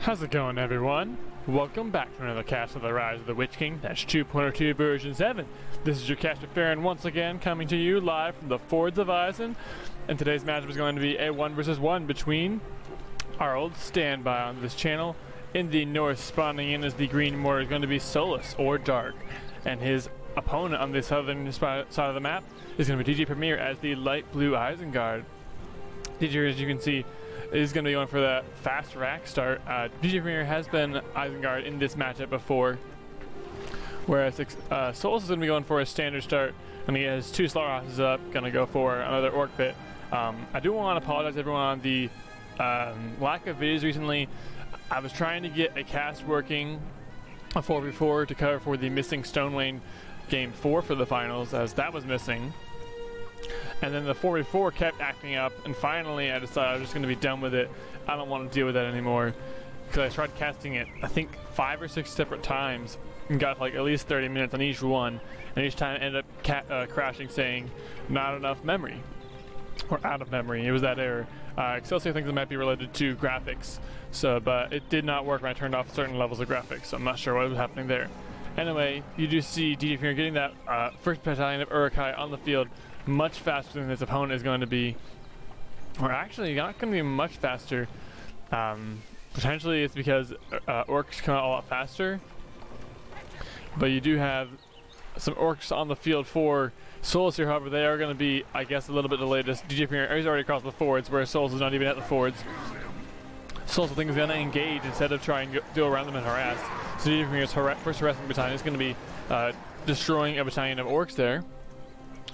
How's it going, everyone? Welcome back to another cast of the Rise of the Witch King. That's 2.02 version 7. This is your caster Phaeron once again coming to you live from the Fords of Isen. And today's matchup is going to be a 1 versus 1 between our old standby on this channel. In the north, spawning in as the green Mordor is going to be Solas, or Dark. And his opponent on the southern side of the map is going to be DJPremier as the light blue Isengard. DJ, as you can see, is going to be going for that fast rack start. DJPremier has been Isengard in this matchup before, whereas Solas is going to be going for a standard start, and he has 2 slaughterhouses up, going to go for another orc pit. I do want to apologize to everyone on the lack of videos recently. I was trying to get a cast working, a 4v4 to cover for the missing Stonewayne game 4 for the finals, as that was missing. And then the 4v4 kept acting up, and finally I decided I was just going to be done with it. I don't want to deal with that anymore, because I tried casting it, I think 5 or 6 separate times, and got like at least 30 minutes on each one, and each time it ended up crashing, saying not enough memory, or out of memory. It was that error. Excelsior thinks it might be related to graphics, but it did not work when I turned off certain levels of graphics, so I'm not sure what was happening there. Anyway, you do see DJPremier getting that first battalion of Uruk-hai on the field much faster than his opponent is going to be. Or actually, not going to be much faster. Potentially it's because orcs come out a lot faster. But you do have some orcs on the field for Solas here, however, they are going to be, I guess, a little bit delayed. DJPremier is already across the fords, where Solas is not even at the fords. Solas, I think, is going to engage instead of trying to go around them and harass. So DJPremier's first harassing battalion is going to be destroying a battalion of orcs there.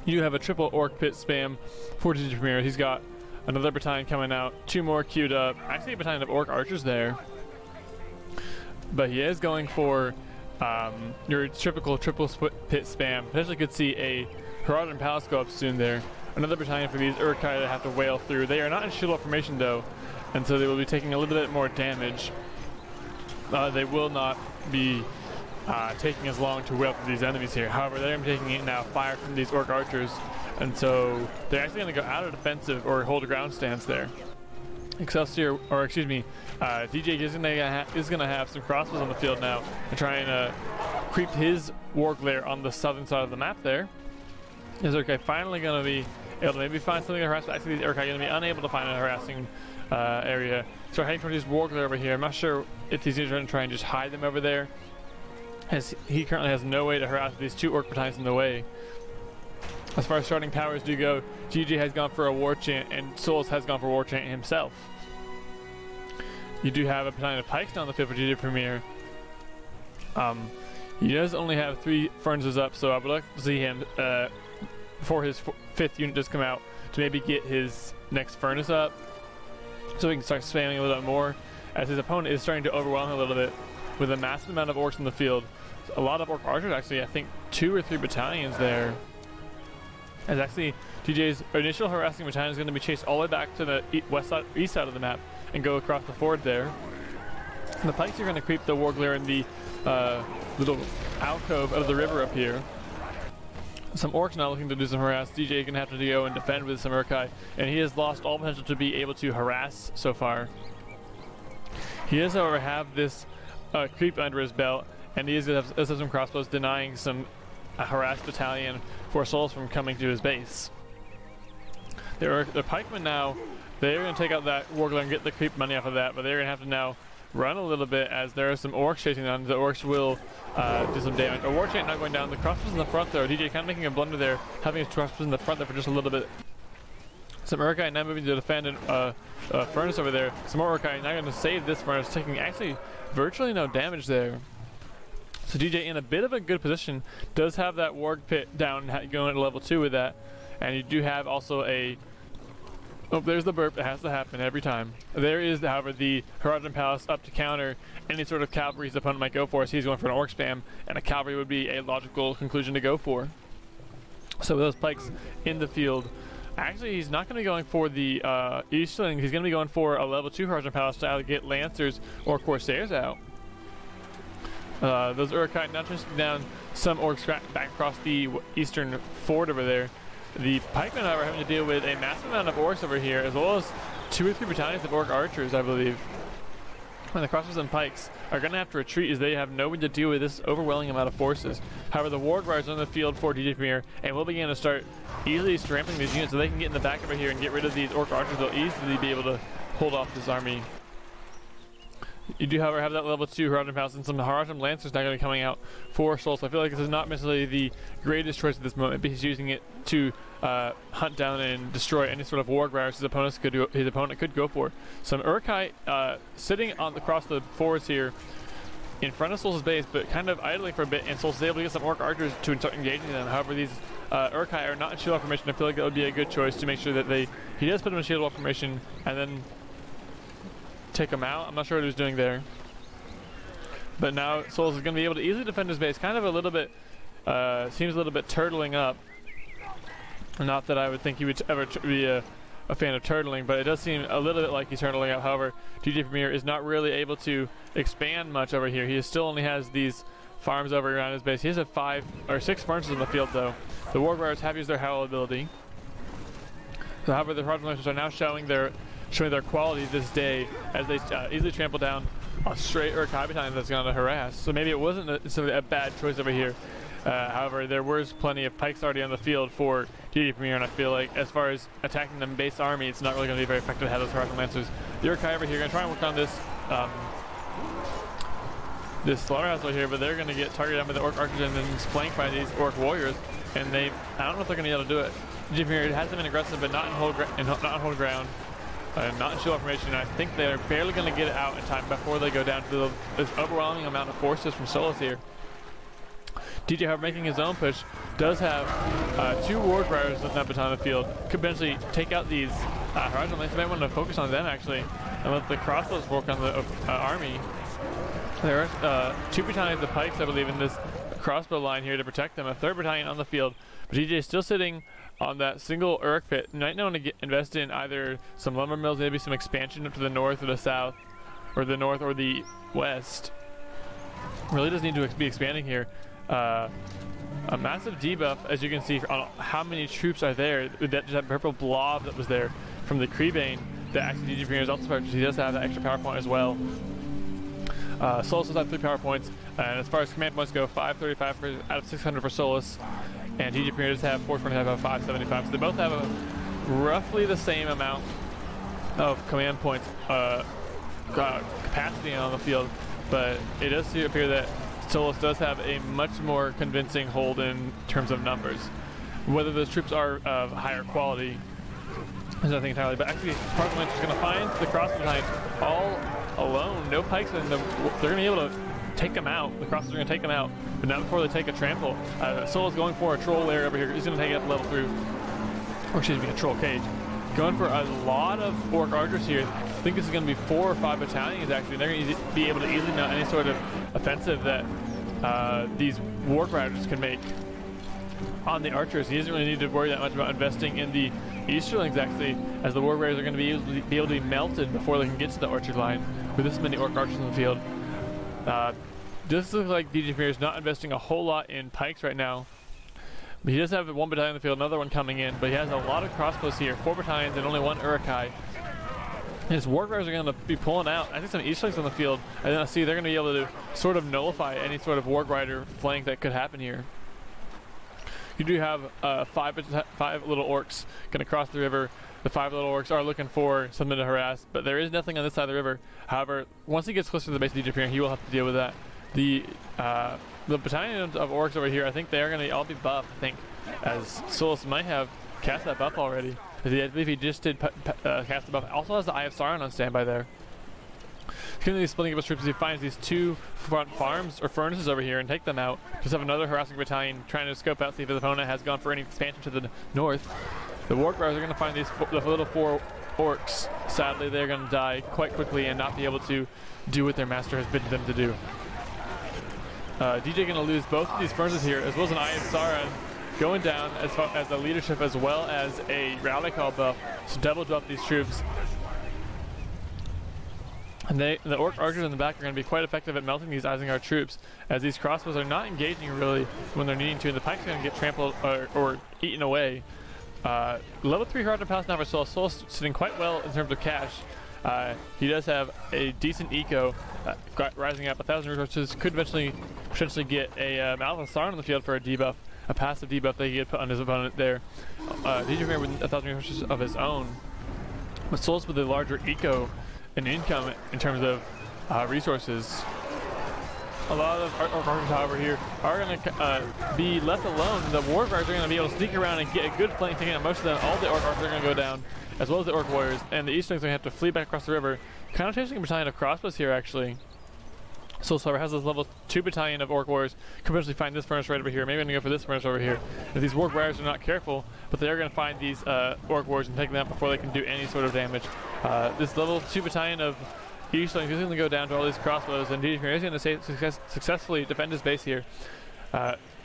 You have a triple orc pit spam for DJPremier. He's got another battalion coming out, 2 more queued up. Actually, a battalion of orc archers there. But he is going for your triple pit spam. Potentially could see a Mordor Palace go up soon there. Another battalion for these Uruk-hai that have to whale through. They are not in shield up formation though, and so they will be taking a little bit more damage. They will not be taking as long to whale through these enemies here. However, they're taking now fire from these orc archers, and so they're actually going to go out of defensive or hold a ground stance there. Excelsior, or excuse me, DJ is going to have some crossbows on the field now and try and creep his warg lair on the southern side of the map there. Is Uruk-hai finally going to be able to maybe find something to harass? But actually, these Uruk-hai are going to be unable to find a harassing area. So heading towards his warg lair over here. I'm not sure if he's going to try and just hide them over there, as he currently has no way to harass these 2 orc battalions in the way. As far as starting powers do go, GG has gone for a war chant, and Solas has gone for war chant himself. You do have a battalion of pikes down the field for DJPremier. He does only have 3 furnaces up, so I would like to see him before his 5th unit does come out to maybe get his next furnace up, so he can start spamming a little bit more, as his opponent is starting to overwhelm him a little bit with a massive amount of orcs in the field. A lot of orc archers, actually. I think 2 or 3 battalions there. As actually DJ's initial harassing battalion is going to be chased all the way back to the east side of the map and go across the ford there. And the pikes are going to creep the warg lair in the little alcove of the river up here. Some orcs now looking to do some harass. DJ can have to go and defend with some Uruk-hai, and he has lost all potential to be able to harass so far. He does, however, have this creep under his belt, and he has some crossbows denying some harassed battalion for Solas from coming to his base. The pikemen now, they're going to take out that warg lair and get the creep money off of that, but they're going to have to now run a little bit, as there are some orcs chasing them. The orcs will do some damage. A war chant not going down. The crossbows in the front though. DJ kind of making a blunder there, having his crossbows in the front there for just a little bit. Some Uruk-hai now moving to defend a furnace over there. Some more Uruk-hai now going to save this furnace, taking actually virtually no damage there. So DJ in a bit of a good position, does have that warg pit down, going at level 2 with that, and you do have also a... Oh, there's the burp. It has to happen every time. There is, however, the Mordor Palace up to counter any sort of cavalry his opponent might go for. So he's going for an orc spam, and a cavalry would be a logical conclusion to go for. So with those pikes in the field, actually he's not going to be going for the Eastling. He's going to be going for a level 2 Mordor Palace to either get Lancers or Corsairs out. Those Uruk-hai now chasing down some orcs back across the eastern ford over there. The pikemen, however, are having to deal with a massive amount of orcs over here, as well as 2 or 3 battalions of orc archers, I believe. And the crossbows and pikes are going to have to retreat as they have no way to deal with this overwhelming amount of forces. However, the War Guards are on the field for DJPremier and will begin to start easily scrambling these units so they can get in the back over here and get rid of these Orc Archers. They'll easily be able to hold off this army. You do, however, have that level 2 Horadrim House and some Horadrim Lancers now going to be coming out for Solas. I feel like this is not necessarily the greatest choice at this moment, but he's using it to hunt down and destroy any sort of War Guards his opponent could go for. Some Urkai sitting across the forest here in front of Solas' base, but kind of idling for a bit, and Solas is able to get some Orc Archers to start engaging them. However, these Urkai are not in shield wall formation. I feel like that would be a good choice to make sure that he does put them in shield wall formation and then take him out. I'm not sure what he was doing there. But now Solas is going to be able to easily defend his base. Kind of a little bit, seems a little bit turtling up. Not that I would think he would ever be a fan of turtling, but it does seem a little bit like he's turtling up. However, DJPremier is not really able to expand much over here. He still only has these farms over around his base. He has 5 or 6 furnaces in the field though. The War Guards have used their Howl ability. So, however, the Horadrim Lancers are now showing their quality this day as they easily trample down a straight Urkai battalion that's going to harass. So maybe it wasn't a bad choice over here. However, there was plenty of pikes already on the field for DJPremier, and I feel like as far as attacking them base army, it's not really going to be very effective to have those Horadrim Lancers. The Urkai over here are going to try and work on this this slaughterhouse over here, but they're going to get targeted down by the Orc Archers and then flanked by these Orc Warriors, and I don't know if they're going to be able to do it. DJPremier has them in aggressive, but not in hold ground. Not in shield wall formation, and I think they're barely going to get it out in time before they go down to this overwhelming amount of forces from Solas here. DJ, however, making his own push, does have 2 War Guards with that baton on the field. Could potentially take out these Horadrim Lancers. Might want to focus on them actually, and let the crossbows work on the army. There are 2 battalions of pikes, I believe, in this crossbow line here to protect them. A 3rd battalion on the field, but DJ is still sitting on that single Urk pit. Might want to invest in either some lumber mills, maybe some expansion up to the north or the south, or the north or the west. Really does need to be expanding here. A massive debuff, as you can see, on how many troops are there. That purple blob that was there from the Creebane that actually DJPremier is also purchased. He does have that extra power point as well. Solas does have 3 power points, and as far as command points go, 535 out of 600 for Solas, and DJPremier does have 425 out of 575. So they both have roughly the same amount of command points capacity on the field, but it does appear that Solas does have a much more convincing hold in terms of numbers. Whether those troops are of higher quality is nothing entirely, but actually Horadrim Lancers is going to find the crossbow battalions all alone, no pikes, and they're going to be able to take them out. The crossbows are going to take them out, but not before they take a trample. Solas going for a troll lair over here. He's going to take it up level through, or excuse me, a troll cage. Going for a lot of Orc Archers here. I think this is going to be 4 or 5 battalions actually. They're going to be able to easily mount any sort of offensive that these War Riders can make on the archers. He doesn't really need to worry that much about investing in the Easterlings actually, as the War Riders are going to be able to be melted before they can get to the archer line with this many Orc Archers in the field. This looks like DJPremier is not investing a whole lot in pikes right now. But he does have 1 battalion in the field, another one coming in, but he has a lot of crossbows here, 4 battalions and only 1 Uruk-hai. His War Guards are going to be pulling out, I think, some Eastlings on the field, and then I see they're going to be able to sort of nullify any sort of War Rider flank that could happen here. You do have 5 little orcs going to cross the river. The 5 little orcs are looking for something to harass, but there is nothing on this side of the river. However, once he gets closer to the base of DJPremier, he will have to deal with that. The battalion of orcs over here, I think they are going to all be buffed, I think, as Solas might have cast that buff already. I believe he just did cast the buff. Also has the Eye of Sauron on standby there. He's going to be splitting up his troops as he finds these 2 front farms or furnaces over here and take them out. Just have another harassing battalion trying to scope out, see if his opponent has gone for any expansion to the north. The War Guards are going to find these the little 4 orcs. Sadly, they're going to die quite quickly and not be able to do what their master has bidden them to do. DJ going to lose both of these furnaces here, as well as an Eye of Sauron going down, as far as the leadership, as well as a rally call buff. So double buff these troops. And the Orc Archers in the back are going to be quite effective at melting these Isengard troops, as these crossbows are not engaging really when they're needing to, and the pikes are going to get trampled or eaten away. Level 3 Horadrim House now for Solas. Solas sitting quite well in terms of cash. He does have a decent eco, rising up 1,000 resources. Could eventually potentially get a Alpha Star on the field for a debuff, a passive debuff that he could put on his opponent there. DJPremier with 1,000 resources of his own, but Solas with a larger eco and income in terms of resources. A lot of archers, however, here are going to be left alone. The War Guards are going to be able to sneak around and get a good flank, taking out most of them. All the Orc Archers are going to go down, as well as the Orc Warriors, and the Eastlings are going to have to flee back across the river. Kind of chasing a battalion of crossbows here, actually. Solas, however, has this level 2 battalion of Orc Warriors. Could potentially find this furnace right over here. Maybe I'm going to go for this furnace over here. If these Orc Warriors are not careful, but they are going to find these Orc Warriors and take them out before they can do any sort of damage. This level 2 battalion of Eastlings is going to go down to all these crossbows, and DJPremier is going to successfully defend his base here.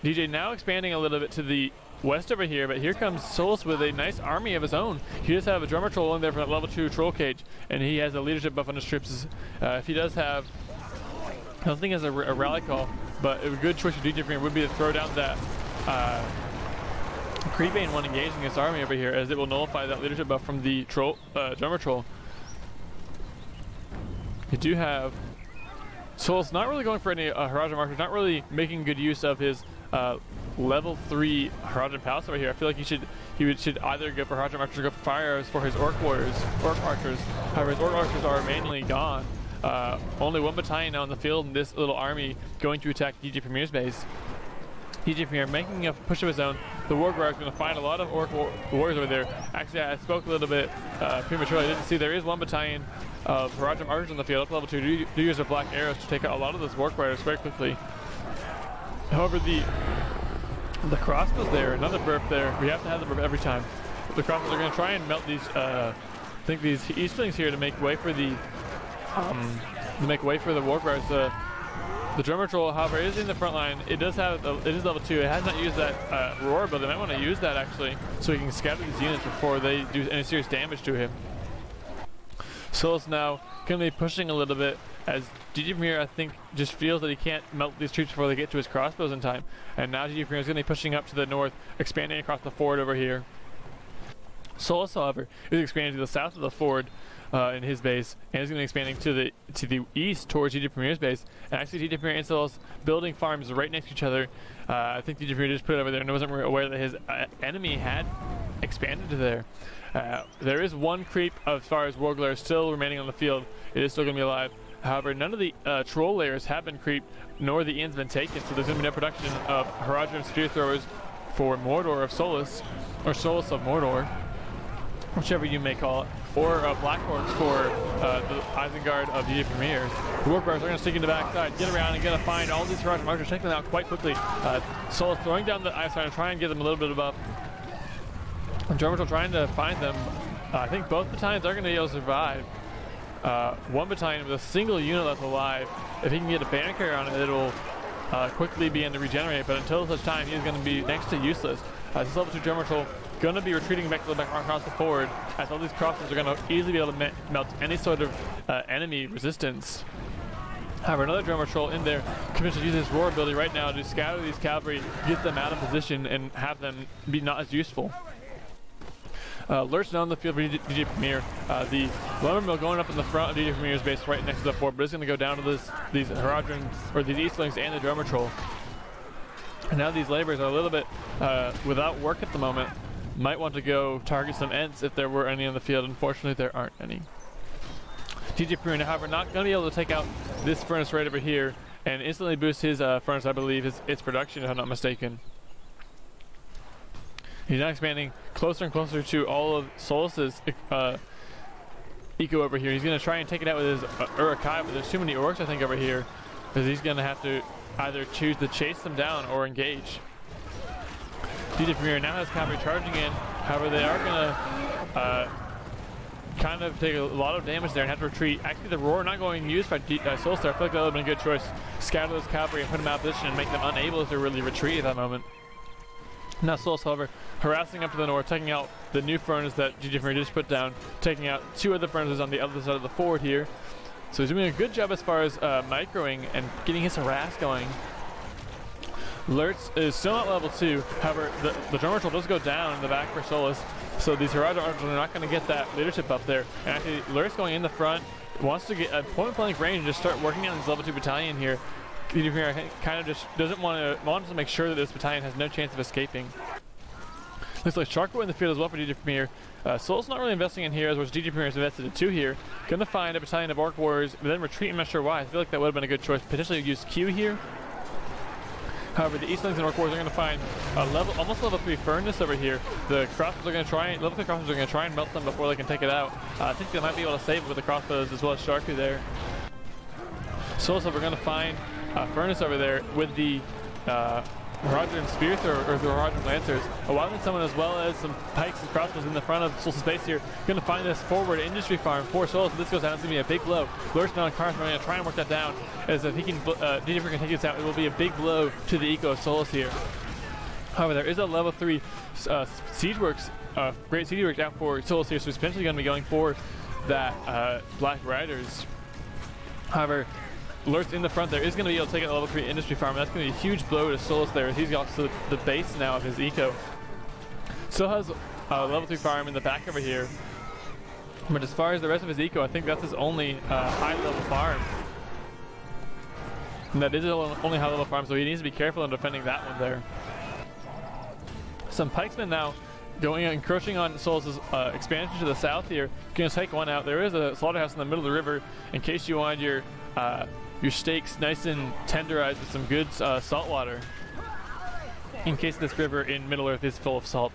DJ now expanding a little bit to the west over here, but here comes Solas with a nice army of his own. He does have a drummer troll in there for that level 2 troll cage, and he has a leadership buff on his troops. If he does have, I don't think he has a rally call, but a good choice for DJPremier would be to throw down that Creepbane one engaging his army over here, as it will nullify that leadership buff from the troll, drummer troll. You do have Solas not really going for any Haradrim markers, not really making good use of his level 3 Haradrim Palace over here. I feel like he should either go for Haradrim markers or go for fire arrows for his Orc Warriors, Orc Archers. However, his Orc Archers are mainly gone. Only 1 battalion now in the field in this little army going to attack DJPremier's base. DJPremier making a push of his own. The War Guard is going to find a lot of Orc Warriors over there. Actually, I spoke a little bit prematurely. I didn't see there is 1 battalion of Haradrim Archers on the field, up level 2. Do use their black arrows to take out a lot of those War Warriors very quickly. However, the crossbows there, another burp there. We have to have the burp every time. The crossbows are going to try and melt these. I think these Eastlings here to make way for the War Guards. The drummer troll, however, is in the front line. It is level 2. It has not used that roar, but they might want to use that actually, so he can scatter these units before they do any serious damage to him. Solas now going to be pushing a little bit, as DJPremier, I think, just feels that he can't melt these troops before they get to his crossbows in time. And now DJPremier is going to be pushing up to the north, expanding across the ford over here. Solas, however, is expanding to the south of the ford in his base, and is going to be expanding to the east towards DJPremier's base. And actually, DJPremier and Solas building farms right next to each other. I think DJPremier just put it over there and wasn't aware that his enemy had expanded to there. There is 1 creep as far as Wargler still remaining on the field. It is still going to be alive. However, none of the troll layers have been creeped, nor the inns been taken, so there's going to be no production of Haradrim Spear Throwers for Mordor of Solas, or Solas of Mordor, whichever you may call it, or Blackhorns for the Isengard of DJPremier. The Warguards are going to stick in the backside, get around, and going to find all these Haradrim archers, take them out quite quickly. Solas throwing down the ice to try and give them a little bit of buff. And Drummers are trying to find them. I think both battalions are going to be able to survive. 1 battalion with a single unit left alive. If he can get a banner carrier on it, it'll quickly begin to regenerate, but until such time, he's going to be next to useless. This level 2 drummer troll going to be retreating back to the back across the forward, as all these crosses are going to easily be able to melt any sort of enemy resistance. However, another drummer troll in there can use his roar ability right now to scatter these cavalry, get them out of position, and have them be not as useful. Lurch down the field for DJPremier. The lumber mill going up in the front of DJPremier's base right next to the fort, but it's going to go down to these Haradrim, or these Eastlings and the drummer troll. And now these laborers are a little bit without work at the moment. Might want to go target some Ents if there were any on the field. Unfortunately, there aren't any. DJPremier, however, not going to be able to take out this furnace right over here and instantly boost his furnace, I believe, its production, if I'm not mistaken. He's now expanding closer and closer to all of Solas's eco over here. He's going to try and take it out with his Urukai, but there's too many orcs, I think, over here, because he's going to have to either choose to chase them down or engage. DJPremier now has cavalry charging in. However, they are going to kind of take a lot of damage there and have to retreat. Actually, the roar not going used by Solas there. I feel like that would have been a good choice. Scatter those cavalry and put them out of position and make them unable to really retreat at that moment. Now Solas, however, harassing up to the north, taking out the new furnace that DJPremier just put down, taking out 2 other furnaces on the other side of the fort here. So he's doing a good job as far as microing and getting his harass going. Lurtz is still not level 2. However, the drummer troll does go down in the back for Solas. So these Horizon Archers are not going to get that leadership up there. And actually, Lurt's going in the front, wants to get a point-blank range and just start working on this level 2 battalion here. DJPremier kind of just doesn't want to make sure that this battalion has no chance of escaping. Looks like Sharko in the field as well for DJPremier. Solas not really investing in heroes, whereas DJPremier is invested in 2 here. Gonna find a battalion of Orc Warriors, but then retreat. I'm not sure why. I feel like that would have been a good choice. Potentially use Q here. However, the Eastlings and Orc Warriors are going to find a almost level 3 Furnace over here. The crossbows are going to try, level 3 crossbows are going to try and melt them before they can take it out. I think they might be able to save it with the crossbows as well as Sharku there. So we're going to find Furnace over there with the Horadrim Spear or the Horadrim Lancers. A Wildland Summon as well as some pikes and crossbows in the front of Solas' base here. Going to find this forward industry farm for Solas. If this goes down, it's going to be a big blow. Lurt's now on cars, we're going to try and work that down. As if he can, DJPremier can take this out, it will be a big blow to the eco of Solas here. However, there is a level 3 Siege Works, Great Siege Works out for Solas here, so he's potentially going to be going for that Black Riders. However, Lurt's in the front there is going to be able to take out a level 3 industry farm. That's going to be a huge blow to Solas there. He's got to the base now of his eco. Still has a level 3 farm in the back over here. But as far as the rest of his eco, I think that's his only high level farm. And that is his only high level farm, so he needs to be careful in defending that one there. Some pikesmen now going encroaching on Solas' expansion to the south here. Going to take one out. There is a slaughterhouse in the middle of the river in case you want your steaks nice and tenderized with some good salt water. In case this river in Middle-earth is full of salt.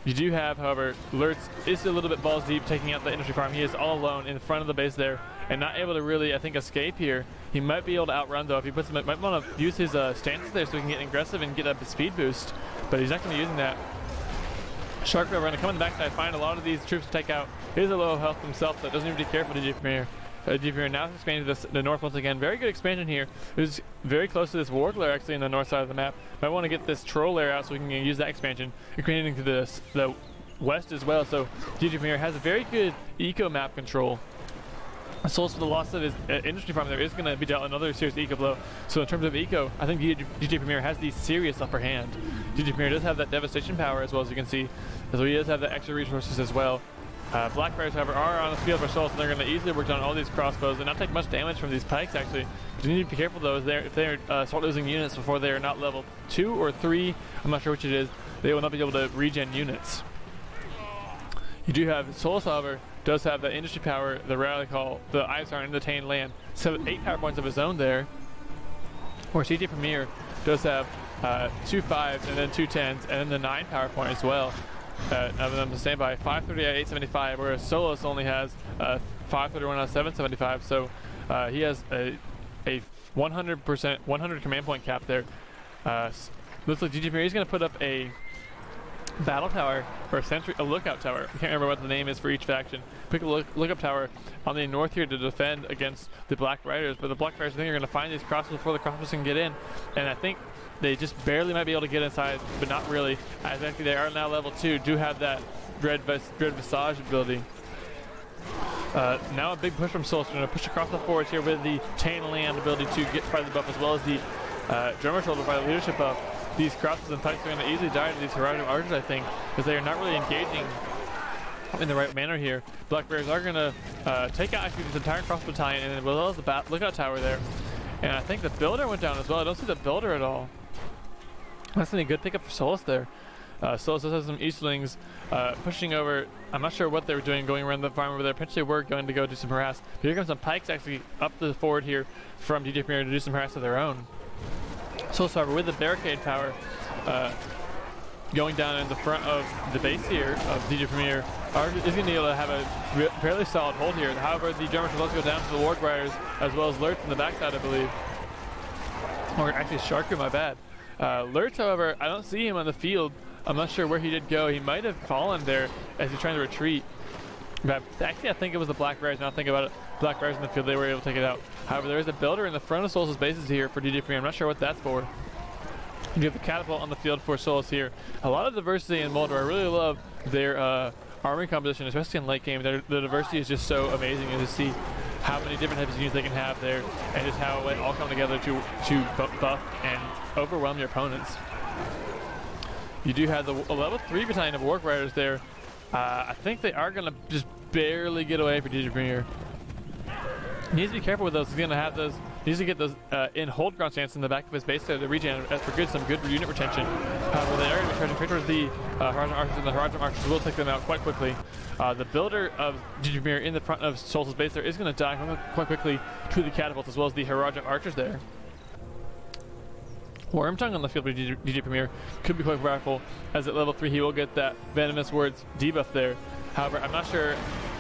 You do have, however, Lurtz is a little bit balls deep taking out the industry farm. He is all alone in front of the base there and not able to really, I think, escape here. He might be able to outrun though if he puts might want to use his stances there so he can get aggressive and get up his speed boost, but he's not going to be using that. Shark River going to come on the backside, find a lot of these troops to take out. He is a low health himself, but doesn't even be careful to DJPremier. DJPremier now expanding to the north once again. Very good expansion here. It was very close to this Warg lair actually in the north side of the map. Might want to get this Troll lair out so we can use that expansion. Expanding to the west as well. So DJPremier has a very good eco map control. Solas with the loss of his industry farm there is going to be dealt another serious eco blow. So in terms of eco, I think DJPremier has the serious upper hand. DJPremier does have that devastation power as well as you can see. So he does have the extra resources as well. Black Riders, however, are on the field for Solas, and they're going to easily work down all these crossbows and not take much damage from these pikes, actually. But you need to be careful, though, if they start losing units before they are not level 2 or 3, I'm not sure which it is, they will not be able to regen units. You do have Solas, however, does have the industry power, the rally call, the Isengard, and the Tane land. 8 power points of his own there. Whereas DJPremier does have 2 5s and then 2 10s and then the 9 power point as well. Of them to stand by 530 at 875, whereas Solas only has 531 at 775. So he has a 100% 100 command point cap there. Looks like DJPremier is going to put up a battle tower or a lookout tower. I can't remember what the name is for each faction. Pick a lookup tower on the north here to defend against the Black Riders. But the Black Riders, I think, are going to find these crossbows before the crossbows can get in, and I think they just barely might be able to get inside, but not really. As actually they are now level 2, do have that Dread Visage ability. Now a big push from Solas. We're going to push across the forwards here with the Tane land ability to get by the buff as well as the Drummer Shoulder by the leadership buff. These crossbows and pikes are going to easily die to these Horadrim Archers, I think, because they are not really engaging in the right manner here. Black Bears are going to take out actually this entire crossbow battalion and as well as the lookout tower there. And I think the builder went down as well. I don't see the builder at all. That's a good pickup for Solas there. Solas does have some Eastlings pushing over. I'm not sure what they were doing going around the farm over there. Potentially were going to go do some harass. But here comes some pikes actually up the forward here from DJPremier to do some harass of their own. Solas, however, with the barricade power going down in the front of the base here of DJPremier, is going to be able to have a fairly solid hold here. However, the Germans will also go down to the Warg Riders as well as Lurtz in the backside, I believe. Or actually Sharku, my bad. Lurtz, however, I don't see him on the field. I'm not sure where he did go. He might have fallen there as he's trying to retreat. But actually, I think it was the Black Riders. Now think about it. Black Riders in the field, they were able to take it out. However, there is a builder in the front of Solas' bases here for DJPremier. I'm not sure what that's for. You have the catapult on the field for Solas here. A lot of diversity in Mordor. I really love their army composition, especially in late game. The diversity is just so amazing to see how many different types of units they can have there and just how it all come together to buff and overwhelm your opponents. You do have the level 3 battalion of Warg Riders there I think they are going to just barely get away for DJPremier. He needs to be careful with those. He's going to have those. He needs to get those in hold ground stance in the back of his base there to regen for some good unit retention. However, they are going to be charging straight towards the Horizon Archers, and the Horizon Archers will take them out quite quickly. The builder of DJPremier in the front of Solas' base there is going to die quite quickly to the catapults, as well as the Horizon Archers there. Wormtongue on the field for DJPremier could be quite powerful, as at level 3 he will get that Venomous Words debuff there. However, I'm not sure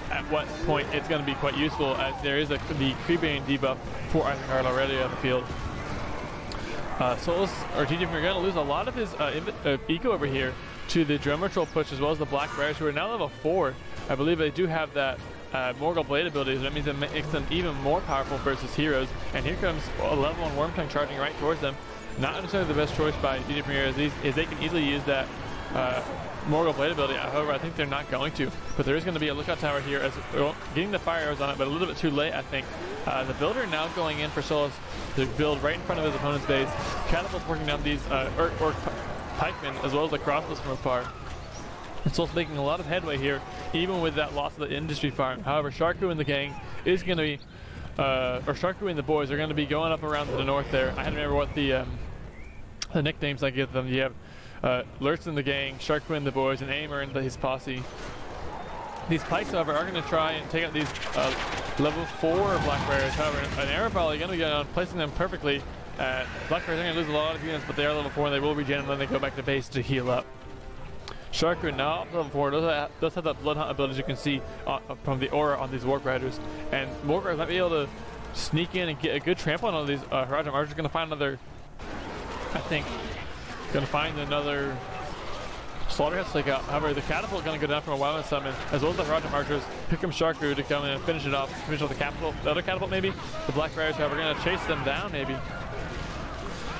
at what point it's going to be quite useful, as there is the Creeping debuff for Isengard already on the field. Solas, or DJPremier, are going to lose a lot of his eco over here to the Drummer Troll push, as well as the Black Briars, who are now level 4. I believe they do have that Morgul Blade ability, so that means it makes them even more powerful versus heroes. And here comes a level 1 Wormtongue charging right towards them. Not necessarily the best choice by DJPremier, as they can easily use that Morgul Blade ability. However, I think they're not going to. But there is going to be a lookout tower here, as getting the fire arrows on it, but a little bit too late, I think. The builder now going in for Solas to build right in front of his opponent's base. Catapults working down these orc pikemen, as well as the crossbows from afar. And Solas making a lot of headway here, even with that loss of the industry farm. However, Sharku and the gang is going to be, or Sharku and the boys are going to be going up around to the north there. I had to remember what the nicknames I give them. You have Lurtz and the gang, Sharku and the boys, and Aimer and his posse. These pikes, however, are going to try and take out these level 4 Black Bears. However, an arrow volley going to be going on, placing them perfectly. Black Bears are going to lose a lot of units, but they are level 4 and they will regen, and then they go back to base to heal up. Sharku now up level 4 does have that Bloodhunt ability, as you can see from the aura on these Warp Riders. And Warp Riders might be able to sneak in and get a good trample on all these Horizon Archers. Going to find another, I think, going to find another Slaughterhouse to take out. However, the catapult going to go down from a Wildman summon, as well as the Horizon Archers. Here comes Sharku to come in and finish it off. Finish off the other catapult maybe. The Black Riders, however, going to chase them down maybe.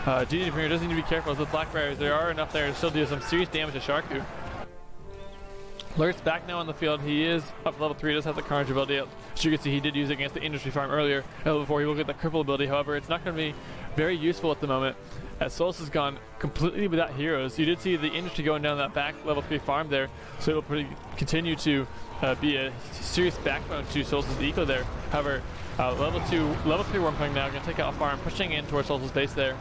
DJPremier does need to be careful as with Black Riders. There are enough there to still do some serious damage to Sharku. Lurt's back now on the field. He is up level 3. He does have the Carnage ability. As you can see, he did use it against the Industry Farm earlier. At level 4, he will get the Cripple ability. However, it's not going to be very useful at the moment, as Solas has gone completely without heroes. You did see the Industry going down that back level 3 farm there, so it will continue to be a serious backbone to Solas' eco there. However, level 3 Wormtongue now going to take out a farm, pushing in towards Solas' base there.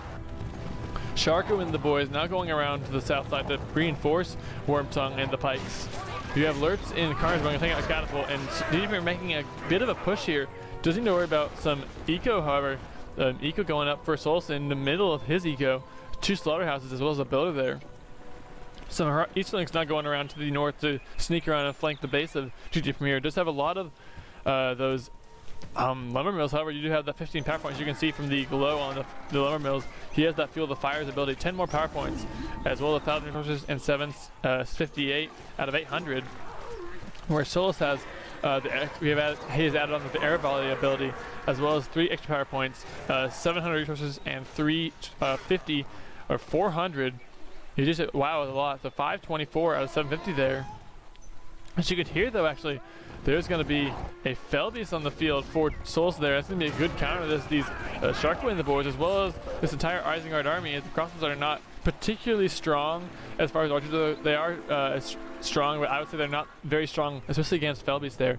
Sharku and the boys now going around to the south side to reinforce Wormtongue and the pikes. You have Lurtz in Carnage going to take out a catapult, and DJPremier making a bit of a push here. Doesn't need to worry about some eco, however. Eco going up for Solas in the middle of his eco. 2 slaughterhouses as well as a builder there. Some Eastlings now going around to the north to sneak around and flank the base of DJPremier. Does have a lot of those lumber mills. However, you do have the 15 power points. You can see from the glow on the lumber mills. He has that Fuel the Fire's ability, 10 more power points, as well as 1,000 resources and 58 out of 800. Where Solas has, he has added on the Air Volley ability, as well as 3 extra power points, 700 resources and 350 or 400. You just, wow, a lot. So 524 out of 750 there. As you could hear though, actually, there's going to be a Felbeast on the field for Solas there. That's going to be a good counter to these Sharku and the boys, as well as this entire Isengard army, as the crossbows are not particularly strong as far as archers. They are strong, but I would say they're not very strong, especially against Felbeast there.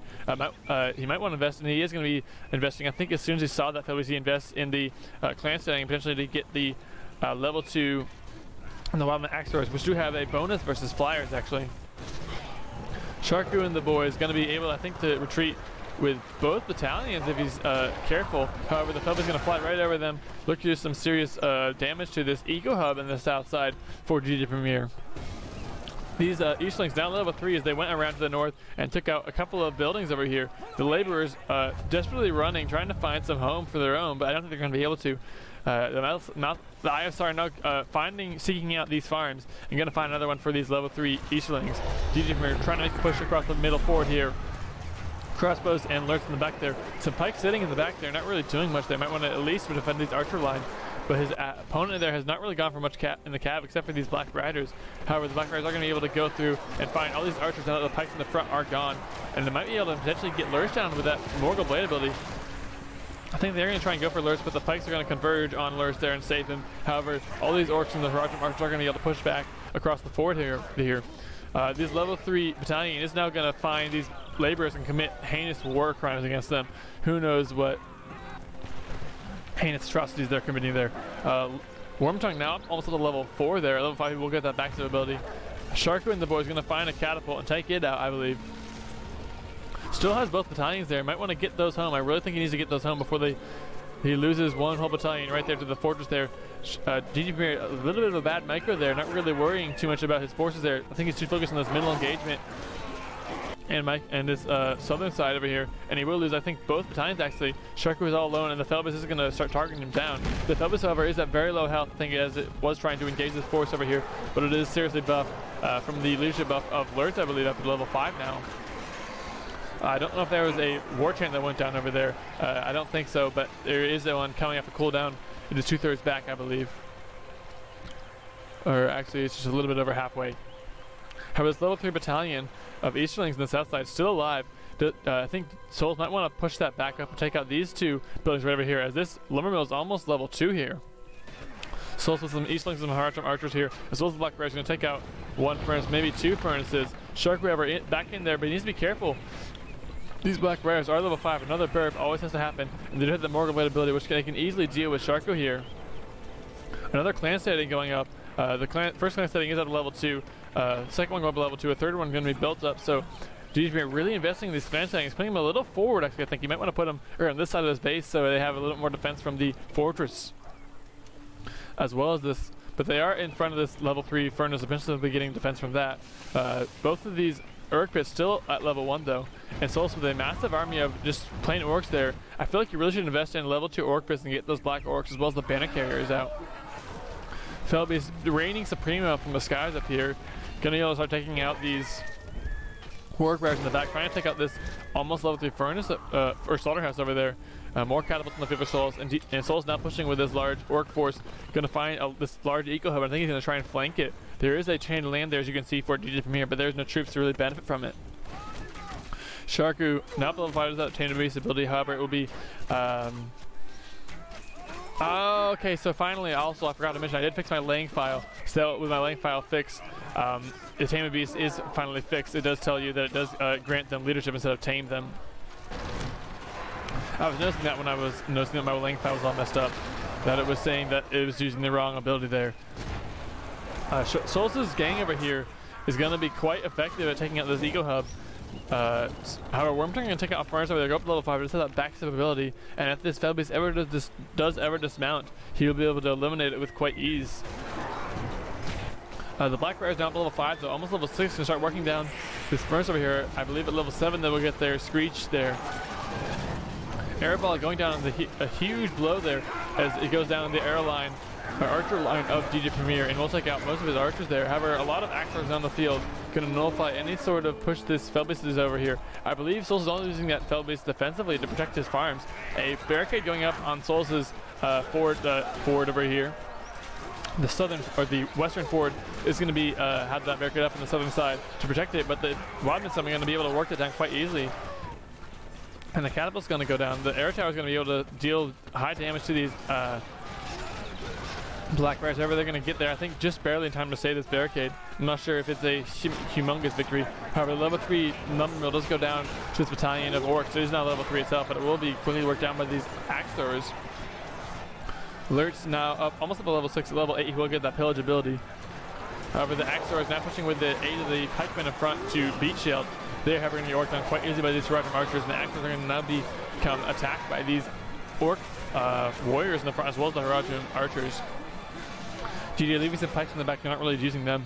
He might want to invest, and he is going to be investing. I think as soon as he saw that Felbeast, he invests in the clan setting, potentially to get the level 2 and the Wildman Axe Throwers, which do have a bonus versus Flyers actually. Sharku and the boys going to be able, I think, to retreat with both battalions if he's careful. However, the Felbeast is going to fly right over them, look to do some serious damage to this eco hub in the south side for DJPremier. These Eastlings down level 3 as they went around to the north and took out a couple of buildings over here. The laborers desperately running, trying to find some home for their own, but I don't think they're going to be able to. The IFs are now seeking out these farms and going to find another one for these level 3 Eastlings. DJPremier trying to make a push across the middle forward here. Crossbows and Lurtz in the back there. Some pikes sitting in the back there, not really doing much. They might want to at least defend these archer line. But his opponent there has not really gone for much in the cab except for these Black Riders. However, the Black Riders are going to be able to go through and find all these archers now that the pikes in the front are gone. And they might be able to potentially get Lurtz down with that Morgul Blade ability. I think they're going to try and go for Lurtz, but the pikes are going to converge on Lurtz there and save him. However, all these orcs and the Horizon Archers are going to be able to push back across the ford here. This level 3 battalion is now going to find these laborers and commit heinous war crimes against them. Who knows what heinous atrocities they're committing there. Wormtongue now almost at a level 4 there. Level 5 will get that backstab ability. Sharku and the boys going to find a catapult and take it out, I believe. Still has both battalions there. Might want to get those home. I really think he needs to get those home before he loses one whole battalion right there to the fortress there. DJPremier, a little bit of a bad micro there, not really worrying too much about his forces there. I think he's too focused on this middle engagement and this southern side over here, and he will lose, I think, both battalions actually. Sharku is all alone, and the Felbis is going to start targeting him down. The Felbis, however, is at very low health, I think, as it was trying to engage this force over here, but it is seriously buffed from the leadership buff of Lurtz, I believe, up to level 5 now. I don't know if there was a war chant that went down over there. I don't think so, but there is one coming off a cooldown. It is 2/3 back, I believe. Or actually, it's just a little bit over halfway. However, this level 3 battalion of Easterlings on the south side still alive. I think Solas might want to push that back up and take out these two buildings right over here, as this lumber mill is almost level 2 here. Solas with some Eastlings and some archers here, as well as the Black Bears going to take out one furnace, maybe 2 furnaces. Shark Reaver back in there, but he needs to be careful. These Black Bears are level 5. Another burp always has to happen, and they do have the Mordor Blade ability, which they can easily deal with Sharko here. Another clan setting going up. The first clan setting is at a level 2. Second one going up to level 2. A third one going to be built up. So DJPremier really investing in these clan settings, putting them a little forward. Actually, I think you might want to put them on this side of this base so they have a little more defense from the fortress, as well as this. But they are in front of this level 3 furnace. Eventually, they'll be getting defense from that. Both of these Urk pits still at level 1 though, and Solas with a massive army of just plain orcs there. I feel like you really should invest in level 2 orc pits and get those black orcs as well as the banner carriers out. Felby's raining supreme up from the skies up here. Gonna be able to start taking out these orc bears in the back, trying to take out this almost level 3 furnace or slaughterhouse over there. More catapults in the field for Solas, and Solas now pushing with this large orc force. Gonna find this large eco hub. I think he's gonna try and flank it. There is a chain of land there, as you can see, for DJPremier, but there's no troops to really benefit from it. Sharku, now level 5 is that chain of beast ability, however, it will be. Okay, so finally, also, I forgot to mention, I did fix my laying file. So with my laying file fix, the Tame of Beast is finally fixed. It does tell you that it does grant them leadership instead of tame them. I was noticing that when I was noticing that my laying file was all messed up, that it was saying that it was using the wrong ability there. Solas' gang over here is going to be quite effective at taking out this eco hub. However, Wormtongue going to take out a furnace over there, go up to level 5, but it has that backstep ability, and if this Felbeast does ever dismount, he will be able to eliminate it with quite ease. The Black Bear is down to level 5, so almost level 6, can start working down this furnace over here. I believe at level 7 they will get their Screech there. Airball going down on a huge blow there as it goes down the archer line of DJPremier, and will take out most of his archers there. However, a lot of axers on the field going to nullify any sort of push this Felbeast is over here. I believe Solas is only using that Felbeast defensively to protect his farms. A barricade going up on Solas' forward over here. The southern or the western forward is going to be have that barricade up on the southern side to protect it, but the Wadman's are going to be able to work it down quite easily. And the catapult's going to go down. The air tower is going to be able to deal high damage to these Black Bears. However, they're going to get there, I think, just barely in time to save this barricade. I'm not sure if it's a humongous victory. However, level 3 number mill does go down to this battalion of orcs. So it is not level 3 itself, but it will be quickly worked down by these axe throwers. Lurtz now up almost up to level 6. At level 8, he will get that pillage ability. However, the axe thrower is now pushing with the aid of the pikemen in front to beat shield. They're going to be worked on quite easily by these Heroic archers, and the axes are going to now become attacked by these orc warriors in the front as well as the Heroic archers. GD leaving some pikes in the back, they're not really using them.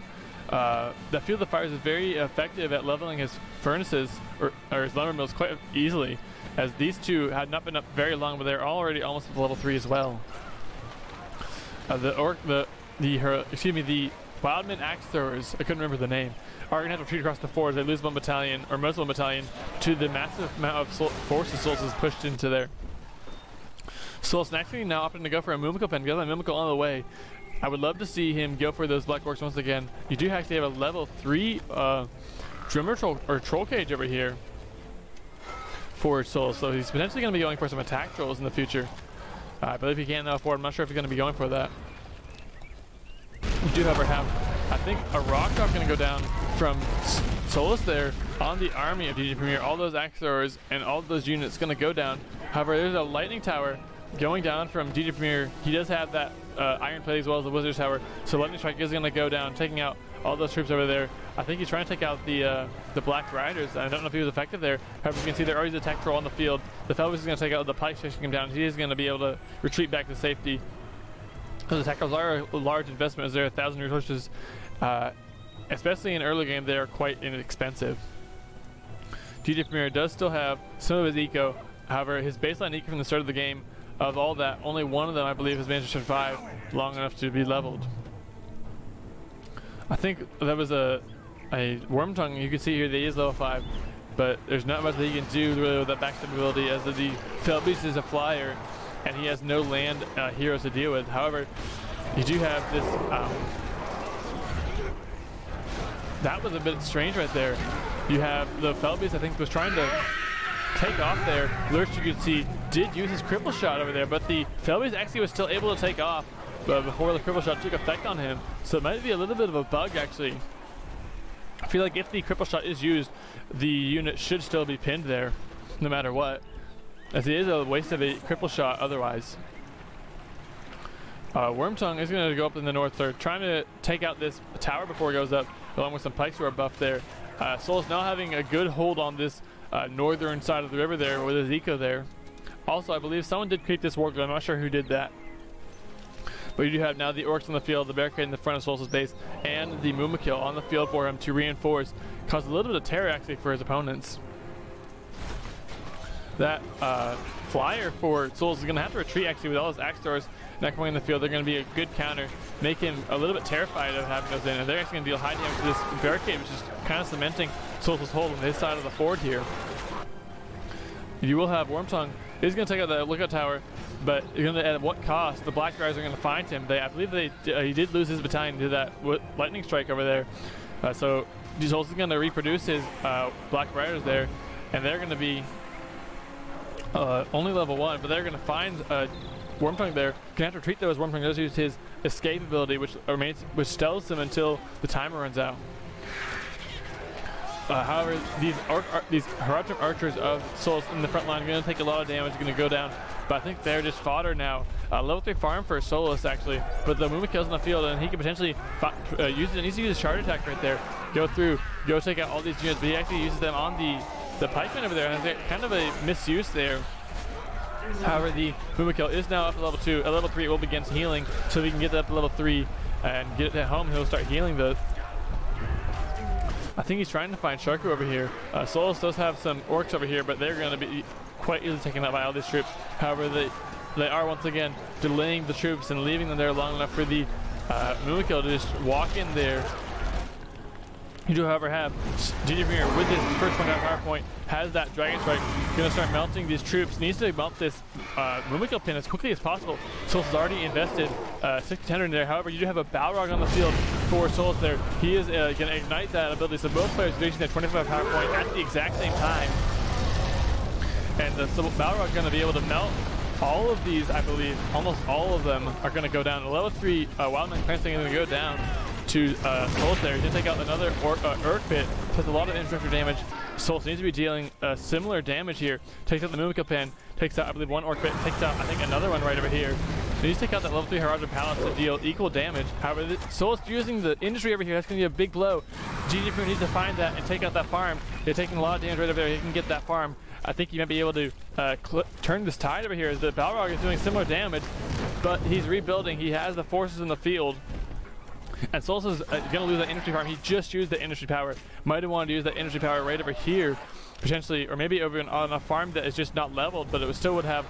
The Field of Fires is very effective at leveling his furnaces or his lumber mills quite easily, as these two had not been up very long, but they're already almost at level 3 as well. The Wildman axe throwers, I couldn't remember the name, are going to have to retreat across the fords. They lose one battalion, or most of one battalion, to the massive amount of forces Solas is pushed into there. Solas actually now opting to go for a Mimical Pen, got that Mimical on the way. I would love to see him go for those Black Orcs once again. You do actually have a level 3 Drummer Troll Cage over here for Solas, so he's potentially going to be going for some attack trolls in the future. I believe he can now afford. I'm not sure if he's going to be going for that. You do, however, have I think a rock drop going to go down from Solas there on the army of DJPremier. All those axe throwers and all those units going to go down. However, there's a lightning tower going down from DJPremier. He does have that iron plate as well as the wizard tower, so lightning strike is going to go down, taking out all those troops over there. I think he's trying to take out the black riders. I don't know if he was effective there. However, you can see there already is a tech troll on the field. The Felvis is going to take out the pike chasing him down. He is going to be able to retreat back to safety. Because the tech trolls are a large investment, as they're 1,000 resources. Especially in early game, they are quite inexpensive. DJPremier does still have some of his eco. However, his baseline eco from the start of the game, of all that, only one of them, I believe, has managed to survive long enough to be leveled. I think that was a worm tongue. You can see here that he is level 5, but there's not much that he can do really with that backstep ability, as the Felbeast is a flyer and he has no land heroes to deal with. However, you do have this. That was a bit strange right there. You have the Felbeast, I think, was trying to take off there. Lurch, you could see, did use his cripple shot over there, but the Felbeast actually was still able to take off before the cripple shot took effect on him. So it might be a little bit of a bug, actually. I feel like if the cripple shot is used, the unit should still be pinned there, no matter what, as it is a waste of a cripple shot otherwise. Wormtongue is going to go up in the north third, trying to take out this tower before it goes up, along with some pikes who are buffed there. Solas now having a good hold on this northern side of the river there with his eco there. Also, I believe someone did creep this warg, I'm not sure who did that. But you do have now the orcs on the field, the barricade in the front of Solas' base, and the Mumakil on the field for him to reinforce. Cause a little bit of terror actually for his opponents. That flyer for Solas is going to have to retreat actually with all his axe throwers not coming in the field. They're going to be a good counter, make him a little bit terrified of having those in, and they're actually going to deal high damage to this barricade, which is kind of cementing Solas' hold on his side of the fort here. You will have Wormtongue is going to take out the lookout tower, but you're going to, at what cost? The black guys are going to find him. I believe he did lose his battalion to that lightning strike over there. So he's also going to reproduce his black riders there, and they're going to be only level 1, but they're going to find Wormtongue there. Going to have to retreat though, as Wormtongue does use his escape ability, which stealths him until the timer runs out. However, these Heroic Archers of Solas in the front line are going to take a lot of damage, going to go down, but I think they're just fodder now. Level 3 farm for Solas actually, but the Mumakil's in the field and he can potentially use it. He needs to use his charge attack right there, go through, go take out all these units, but he actually uses them on the pikemen over there, and kind of a misuse there. However, the Mumakil is now up to level 2. At level 3 it will begin healing, so we can get that up to level 3 and get it at home. He'll start healing those. I think he's trying to find Sharku over here. Solas does have some orcs over here, but they're going to be quite easily taken out by all these troops. However, they are once again delaying the troops and leaving them there long enough for the Mumakil to just walk in there. You do, however, have DJPremier with his first point out power point, has that Dragon Strike, going to start melting these troops, needs to melt this Mumakil pin as quickly as possible. Solas has already invested 600 in there. However, you do have a Balrog on the field for Solas there. He is going to ignite that ability, so both players are reaching their 25 power point at the exact same time. And the Balrog is going to be able to melt all of these, I believe, almost all of them are going to go down. The level 3 Wildman Clan thing is going to go down to Solas there. He's going to take out another Urk Pit, does a lot of infrastructure damage. Solas needs to be dealing similar damage here. Takes out the Mumakil Pen, takes out, I believe, one Orc Pit, takes out, I think, another one right over here. He needs to take out that level 3 Heroic Palace to deal equal damage. However, Solas using the industry over here, that's going to be a big blow. DJPremier needs to find that and take out that farm. They're taking a lot of damage right over there. He can get that farm. I think he might be able to turn this tide over here. The Balrog is doing similar damage, but he's rebuilding. He has the forces in the field. And Solas is going to lose that industry farm. He just used the industry power. Might have wanted to use that industry power right over here, potentially, or maybe over on a farm that is just not leveled, but it still would have,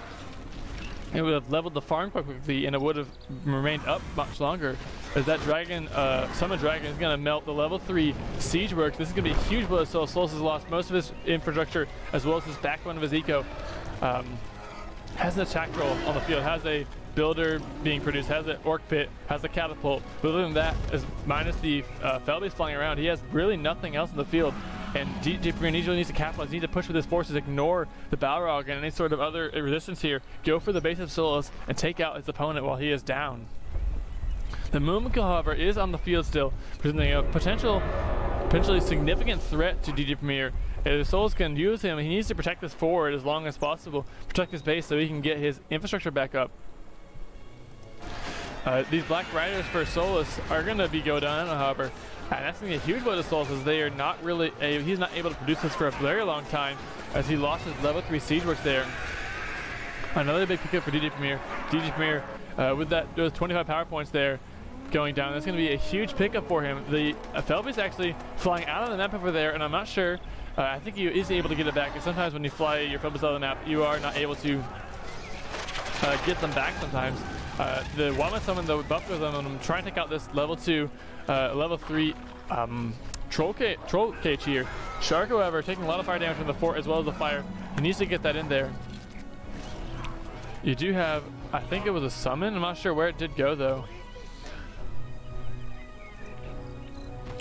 it would have leveled the farm quite quickly, and it would have remained up much longer. As that dragon, summon dragon, is going to melt the level 3 siege works. This is going to be a huge blow. So Solas has lost most of his infrastructure as well as his backbone of his eco. Has an attack roll on the field, has a builder being produced, has an orc pit, has a catapult. But other than that, as minus the Felbeast flying around, he has really nothing else in the field. And DJPremier needs to capitalize, needs to push with his forces, ignore the Balrog and any sort of other resistance here. Go for the base of Solas and take out his opponent while he is down. The Mumiko, however, is on the field still, presenting a potentially significant threat to DJPremier. If Solas can use him, he needs to protect this forward as long as possible, protect his base so he can get his infrastructure back up. These Black Riders for Solas are going to be go down, however, and that's going to be a huge blow to Solas as they are not really, he's not able to produce this for a very long time as he lost his level 3 siege works there. Another big pickup for DJPremier. DJPremier with those 25 power points there going down, that's going to be a huge pickup for him. The Felby's actually flying out of the map over there, and I'm not sure. I think he is able to get it back, because sometimes when you fly your Felby's out of the map, you are not able to get them back sometimes. The Wildman summon though buffed with them, and I'm trying to take out this level 2, level 3 troll cage here. Shark, however, taking a lot of fire damage from the fort as well as the fire. He needs to get that in there. You do have, I think it was a summon. I'm not sure where it did go though.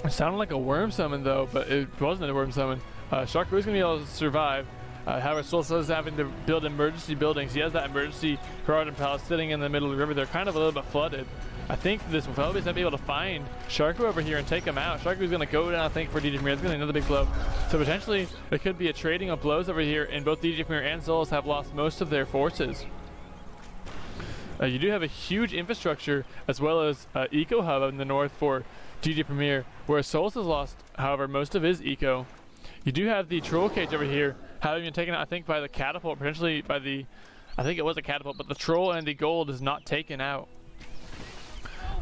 It sounded like a worm summon though, but it wasn't a worm summon. Shark is going to be able to survive. However, Solas is having to build emergency buildings. He has that emergency Garden Palace sitting in the middle of the river. They're kind of a little bit flooded. I think this Felby's going to be able to find Sharku over here and take him out. Sharku's going to go down, I think, for DJPremier. It's going to be another big blow. So potentially, it could be a trading of blows over here, and both DJPremier and Solas have lost most of their forces. You do have a huge infrastructure as well as eco hub in the north for DJPremier, whereas Solas has lost, however, most of his eco. You do have the troll cage over here, having been taken out, I think, by the catapult, potentially by the, I think it was a catapult, but the troll and the gold is not taken out.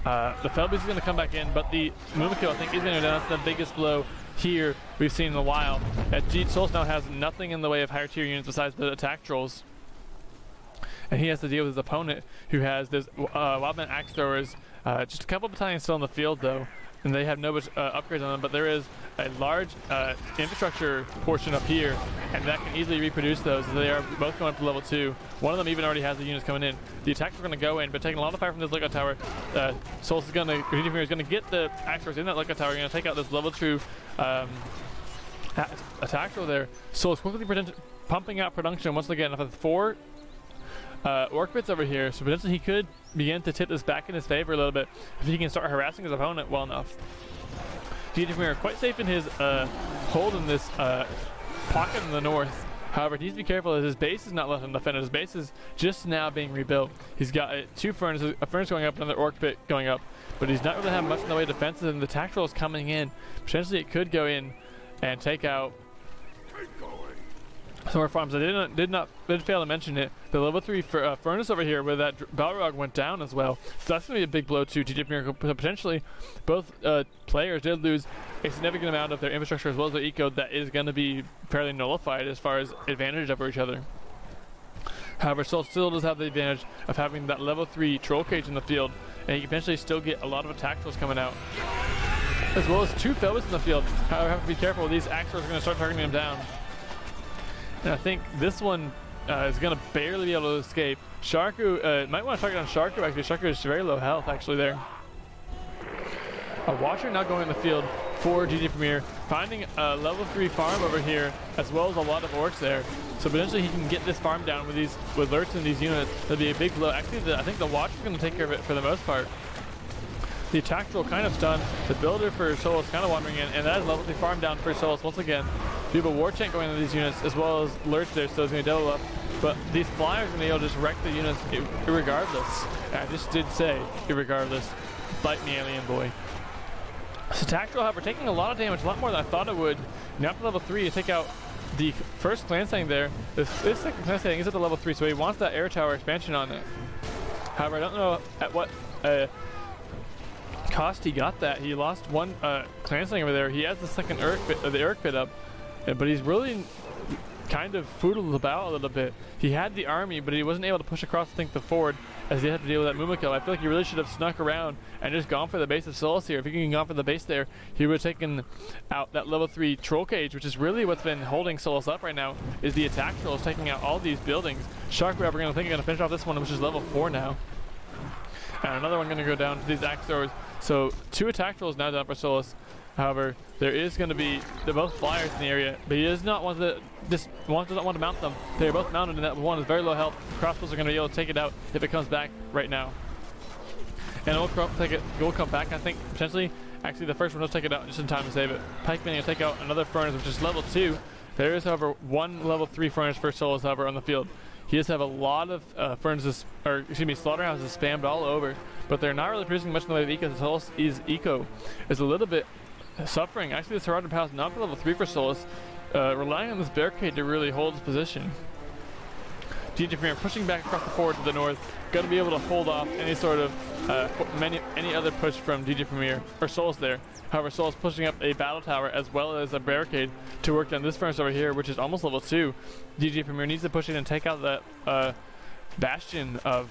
The Felby's going to come back in, but the Mumiko, I think, is going to go down. That's the biggest blow here we've seen in a while. Solas now has nothing in the way of higher tier units besides the attack trolls. And he has to deal with his opponent, who has this Wildman axe throwers. Just a couple battalions still in the field, though, and they have no upgrades on them. But there is a large infrastructure portion up here, and that can easily reproduce those. They are both going up to level 2. One of them even already has the units coming in. The attacks are going to go in, but taking a lot of fire from this lookout tower. Solas is going to get the axe throwers in that lookout tower. Going to take out this level 2 attack thrower there. Solas quickly pumping out production once again. With 4 orc bits over here, so potentially he could begin to tip this back in his favor a little bit if he can start harassing his opponent well enough. DJPremier quite safe in his hold in this pocket in the north. However, he needs to be careful as his base is not left undefended. His base is just now being rebuilt. He's got 2 furnaces, a furnace going up, another orc pit going up, but he's not really having much in the way of defenses, and the attack troll is coming in. Potentially it could go in and take out some more farms. I did fail to mention it. The level 3 furnace over here where that Balrog went down as well. So that's going to be a big blow to DJPremier. Potentially, both players did lose a significant amount of their infrastructure as well as their eco that is going to be fairly nullified as far as advantage over each other. However, Solas still does have the advantage of having that level 3 troll cage in the field, and he can potentially still get a lot of attack trolls coming out, as well as 2 Felby's in the field. However, have to be careful. These axe trolls are going to start targeting him down. And I think this one is going to barely be able to escape. Sharku might want to target on Sharku, actually. Sharku is very low health actually there. A Watcher now going in the field for DJPremier, finding a level 3 farm over here as well as a lot of orcs there. So potentially he can get this farm down with lurks in these units. That'll be a big blow. Actually, I think the Watcher is going to take care of it for the most part. The attack troll kind of stunned. The builder for Solas kind of wandering in, and that is level 3 farm down for Solas once again. We have a war chant going into these units as well as lurch there, so it's going to double up. But these flyers are going to be able to just wreck the units irregardless. And I just did say irregardless. Bite me, alien boy. So attack troll, however, taking a lot of damage, a lot more than I thought it would. Now up to level 3 to take out the first clan setting there. This second clan setting is at the level 3, so he wants that air tower expansion on it. However, I don't know at what cost he got that. He lost 1 clan setting over there. He has the second the Eric pit up, but he's really kind of foodled about a little bit. He had the army, but he wasn't able to push across, I think, the ford as he had to deal with that Mumiko. I feel like he really should have snuck around and just gone for the base of Solas here. If he could have gone for the base there, he would have taken out that level 3 troll cage, which is really what's been holding Solas up right now, is the attack trolls taking out all these buildings. Shark, we're going to finish off this one, which is level 4 now. And another one going to go down to these axe throwers. So 2 attack trolls now down for Solas. However, there is going to be, they're both flyers in the area, but he does not want to doesn't want to mount them. They're both mounted, and that one is very low health. Crossbows are going to be able to take it out if it comes back right now. and we'll come back. I think potentially, actually the first one does take it out just in time to save it. Pikeman will take out another furnace, which is level 2. There is, however, one level 3 furnace for Solas, however, on the field. He does have a lot of furnaces, or excuse me, slaughterhouses spammed all over, but they're not really producing much in the way of eco. Solas' eco is a little bit suffering. Actually, this Horizon Palace not for level 3 for Solas, relying on this barricade to really hold his position. DJPremier pushing back across the forward to the north, going to be able to hold off any sort of any other push from DJPremier or Solas there. However, Solas pushing up a battle tower as well as a barricade to work down this furnace over here, which is almost level 2. DJPremier needs to push in and take out that bastion of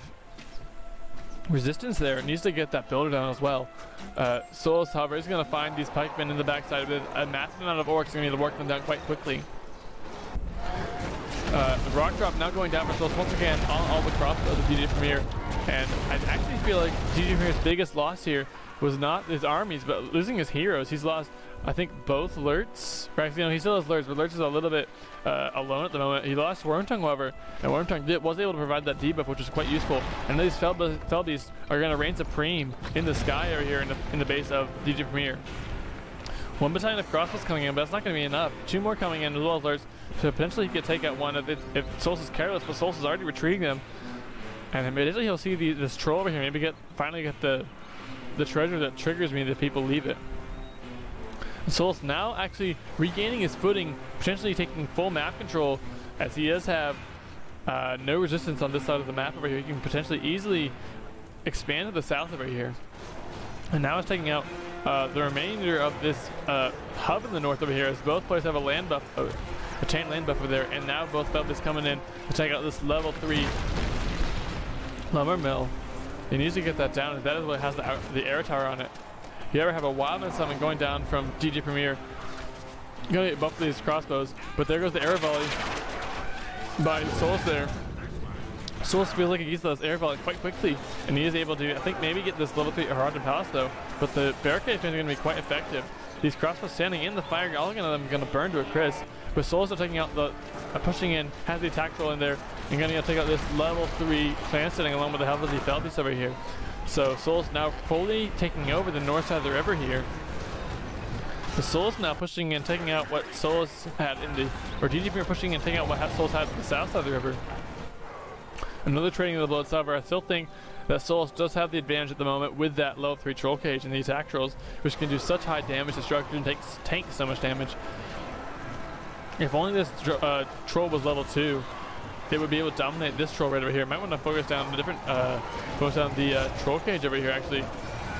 resistance there. It needs to get that builder down as well. Solas, however, is going to find these pikemen in the backside with a massive amount of orcs. Going to need to work them down quite quickly. The rock drop now going down for Solas once again on all the crossbows of DJPremier, and I actually feel like DJPremier's biggest loss here was not his armies, but losing his heroes. He's lost, I think, both Lurtz. Or actually, no, he still has Lurtz, but Lurtz is a little bit alone at the moment. He lost Wormtongue, however, and Wormtongue was able to provide that debuff, which was quite useful. And these Felbeasts are going to reign supreme in the sky over here in the base of DJPremier. 1 battalion of crossbows coming in, but that's not going to be enough. 2 more coming in as well as Lurtz, so potentially he could take out one if Solas is careless, but Solas is already retreating them. And immediately he'll see this troll over here, maybe finally get the treasure that triggers me that people leave it. Solas now actually regaining his footing, potentially taking full map control, as he does have no resistance on this side of the map over here. He can potentially easily expand to the south over here. And now it's taking out the remainder of this hub in the north over here, as both players have a land buff, a chain land buff over there, and now both Felbeasts coming in to take out this level 3 lumber mill. He needs to get that down, as that is what has the air tower on it. You ever have a wildman summon going down from DJPremier, gonna get buffed with these crossbows, but there goes the air volley by Solas there. Solas feels like he gets those air volley quite quickly, and he is able to, I think, maybe get this level 3 Horizon Palace though, but the barricade is going to be quite effective. These crossbows standing in the fire, all of them are going to burn to a crisp, but Solas are taking out pushing in, has the attack roll in there, and going to take out this level 3 clan sitting along with the health of the Felbeasts over here. So Solas now fully taking over the north side of the river here. The Solas now pushing in, taking out what Solas had in the, or DJPremier pushing in and taking out what Solas had in the south side of the river. Another trading of the blood silver. I still think that Solas does have the advantage at the moment with that level 3 troll cage and the attack trolls, which can do such high damage to structures and tank so much damage. If only this troll was level 2, it would be able to dominate this troll right over here. Might want to focus down the troll cage over here actually,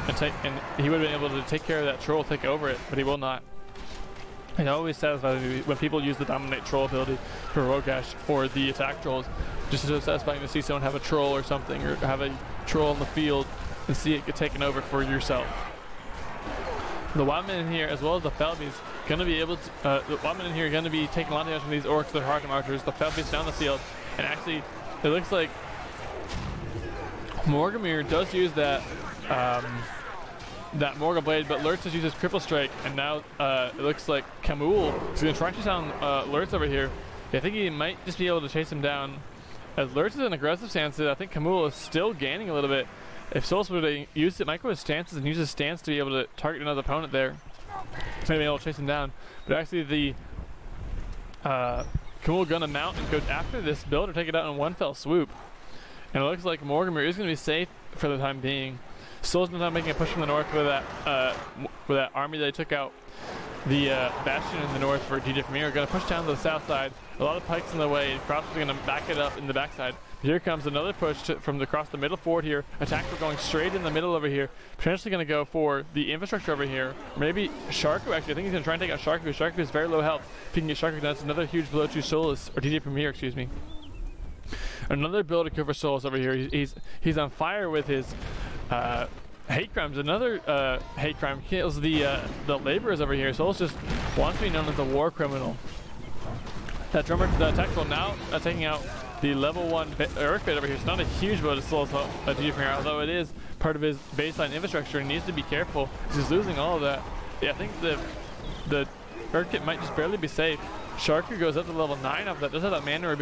and he would have been able to take care of that troll, take over it, but he will not. It always satisfies me when people use the dominate troll ability for Rogash or the attack trolls. Just so satisfying to see someone have a troll or something, or have a troll in the field and see it get taken over for yourself. The wildmen in here, as well as the Felbeasts, going to be able to. The wildmen in here are going to be taking a lot of damage from these orcs, the hard marchers, the Felbeasts down the field, and actually, it looks like Morgamir does use that Morga blade, but Lurtz just uses Cripple Strike, and now it looks like Kamul is going to try to chase down Lurtz over here. I think he might just be able to chase him down. As Lurtz is in aggressive stances, I think Kamul is still gaining a little bit. If Solas would have used it, micro his stances and use his stance to be able to target another opponent there, maybe able to chase him down. But actually, the Kamul gonna mount and go after this builder, take it out in one fell swoop. And it looks like Morgamir is gonna be safe for the time being. Solas not making a push from the north with that army that they took out. The bastion in the north for DJPremier are going to push down to the south side. A lot of pikes in the way. Crossbows are going to back it up in the backside. Here comes another push from across the middle forward here. Attacker going straight in the middle over here. Potentially going to go for the infrastructure over here. Maybe Sharku actually. I think he's going to try and take out Sharku. Sharku is very low health. If he can get Sharku, that's another huge blow to Solas, or DJPremier, excuse me. Another builder kill for Solas over here. He's on fire with his hate crimes. Another hate crime kills the laborers over here. Solas just wants to be known as a war criminal. That drummer, the tactical now taking out the level 1 earthquake over here. It's not a huge blow to Solas DJPremier, although it is part of his baseline infrastructure and needs to be careful. He's losing all of that. Yeah, I think the earthquake might just barely be safe. Sharku goes up to level 9 off that. Does have that Manator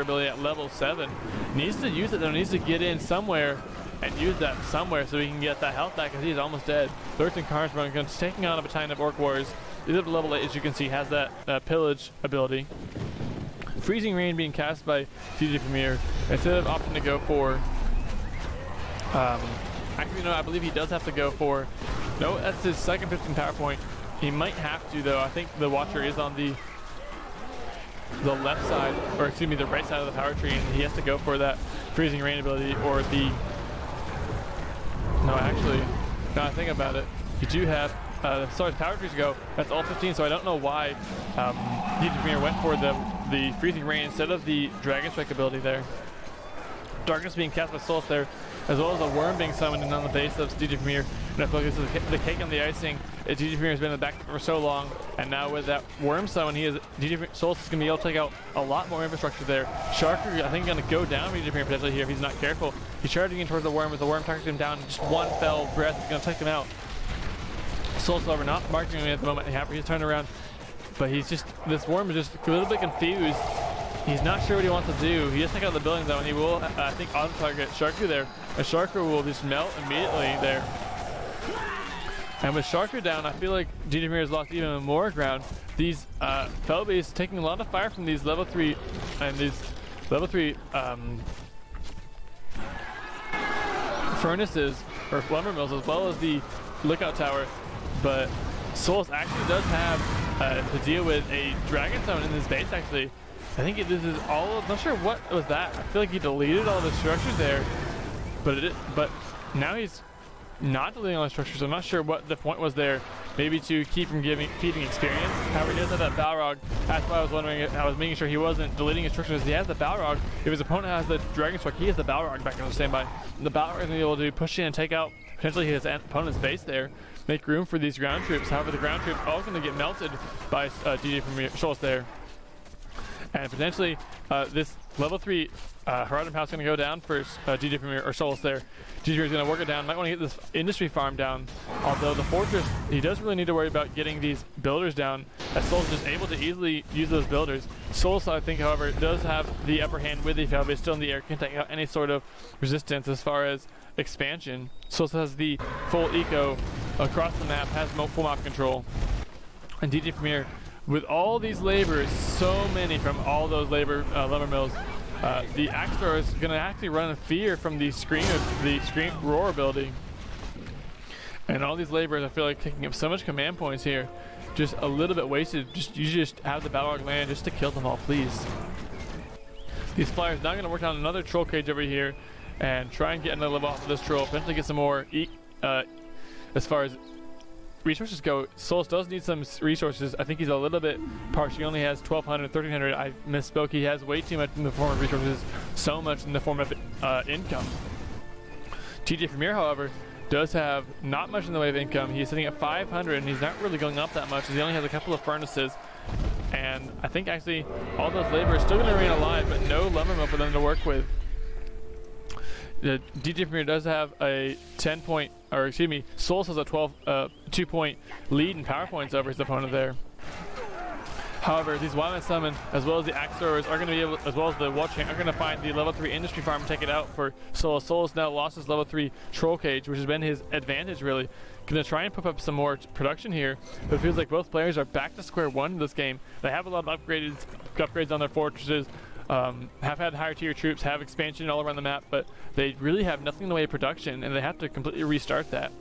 ability at level 7. Needs to use it though. Needs to get in somewhere and use that somewhere so he can get that health back because he's almost dead. Lurking Carnage Bone taking on a battalion of Orc Warriors. He's up to level 8, as you can see, has that pillage ability. Freezing Rain being cast by DJPremier. Instead of opting to go for, actually no, I believe he does have to go for, no, that's his second 15 power point. He might have to though. I think the Watcher is on the left side, or excuse me, the right side of the power tree, and he has to go for that Freezing Rain ability, or the, no actually, now I think about it, you do have, as far as power trees go, that's all 15, so I don't know why DJPremier went for the Freezing Rain instead of the Dragon Strike ability there. Darkness being cast by Solas there, as well as a worm being summoned in on the base of DJPremier. And I feel like this is the cake on the icing. DJPremier has been in the back for so long, and now with that worm summon, Solas is going to be able to take out a lot more infrastructure there. Sharker, I think, going to go down DJPremier potentially here if he's not careful. He's charging in towards the worm, with the worm targeting him down. Just one fell breath is going to take him out. Solas, however, not marking him at the moment. He's turned around, but he's just, this worm is just a little bit confused. He's not sure what he wants to do. He just took out the building though, and he will, I think, auto-target Sharker there. And Sharker will just melt immediately there. And with Sharker down, I feel like DJPremier has lost even more ground. These Felbees taking a lot of fire from these level 3 and these level 3 furnaces or lumber mills, as well as the lookout tower. But Solas actually does have to deal with a dragon summon in this base actually. I think this is all, not sure what was that. I feel like he deleted all the structures there, but now he's not deleting all the structures. I'm not sure what the point was there. Maybe to keep from feeding experience. However, he does have that Balrog. That's why I was wondering, I was making sure he wasn't deleting his structures. He has the Balrog. If his opponent has the Dragon Strike, he has the Balrog back on the standby. The Balrog is going to be able to push in and take out potentially his opponent's base there, make room for these ground troops. However, the ground troops are all going to get melted by DJPremier Solas there. And potentially this level 3 Horizon Power is going to go down for DJPremier or Solas there. DJPremier is going to work it down. Might want to get this industry farm down. Although the fortress, he does really need to worry about getting these builders down, as Solas is just able to easily use those builders. Solas, I think, however, does have the upper hand with the Falbe, still in the air, can take out any sort of resistance as far as expansion. Solas has the full eco across the map, has full map control. And DJPremier, with all these laborers, so many from all those lumber mills, the Axe Thrower is going to actually run in fear from the Scream Roar ability. And all these laborers, I feel like, taking up so much command points here, just a little bit wasted. You just have the Balrog land just to kill them all, please. These flyers now going to work on another troll cage over here and try and get another level off of this troll, potentially get some more as far as resources go. Solas does need some resources. I think he's a little bit partial. He only has 1,200, 1,300. I misspoke. He has way too much in the form of resources, so much in the form of income. DJPremier, however, does have not much in the way of income. He's sitting at 500, and he's not really going up that much. He only has a couple of furnaces. And I think actually all those laborers still going to remain alive, but no lumber mill for them to work with. The DJPremier does have a 10 point, or excuse me, Solas has a 2 point lead in power points over his opponent there. However, these Wildman Summon, as well as the Axe Throwers, are going to be able, as well as the Watching, are going to find the level 3 industry farm and take it out for Solas. Solas now lost his level 3 troll cage, which has been his advantage really. Going to try and pump up some more production here, but it feels like both players are back to square one in this game. They have a lot of upgrades on their fortresses. Have had higher tier troops, have expansion all around the map, but they really have nothing in the way of production, and they have to completely restart that.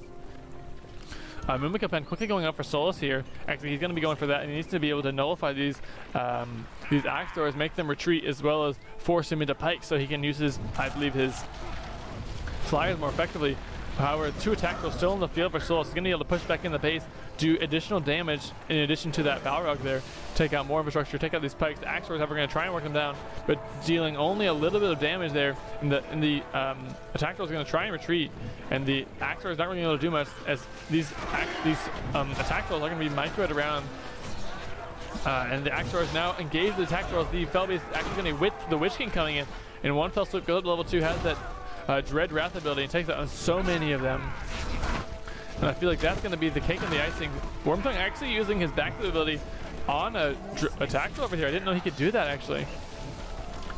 Mumika Pen quickly going up for Solas here. Actually, he's going to be going for that, and he needs to be able to nullify these Axe Throwers, make them retreat, as well as force him into pikes so he can use his, I believe, his flyers more effectively. However, 2 attacks are still in the field for Solas. He's going to be able to push back in the base, do additional damage in addition to that Balrog there, take out more infrastructure, take out these pikes. The Axe Throwers are going to try and work them down, but dealing only a little bit of damage there. And the attack Throwers are going to try and retreat, and the Axe Throwers not really able to do much, as these attack Throwers are going to be microed around. And the Axe Throwers now engage the attack Throwers. The Felbe is actually going to whip the Witch King coming in one fell swoop, goes up to level 2, has that Dread Wrath ability, and takes out on so many of them. And I feel like that's going to be the cake on the icing. Wormtongue actually using his backflip ability on a attack over here. I didn't know he could do that actually.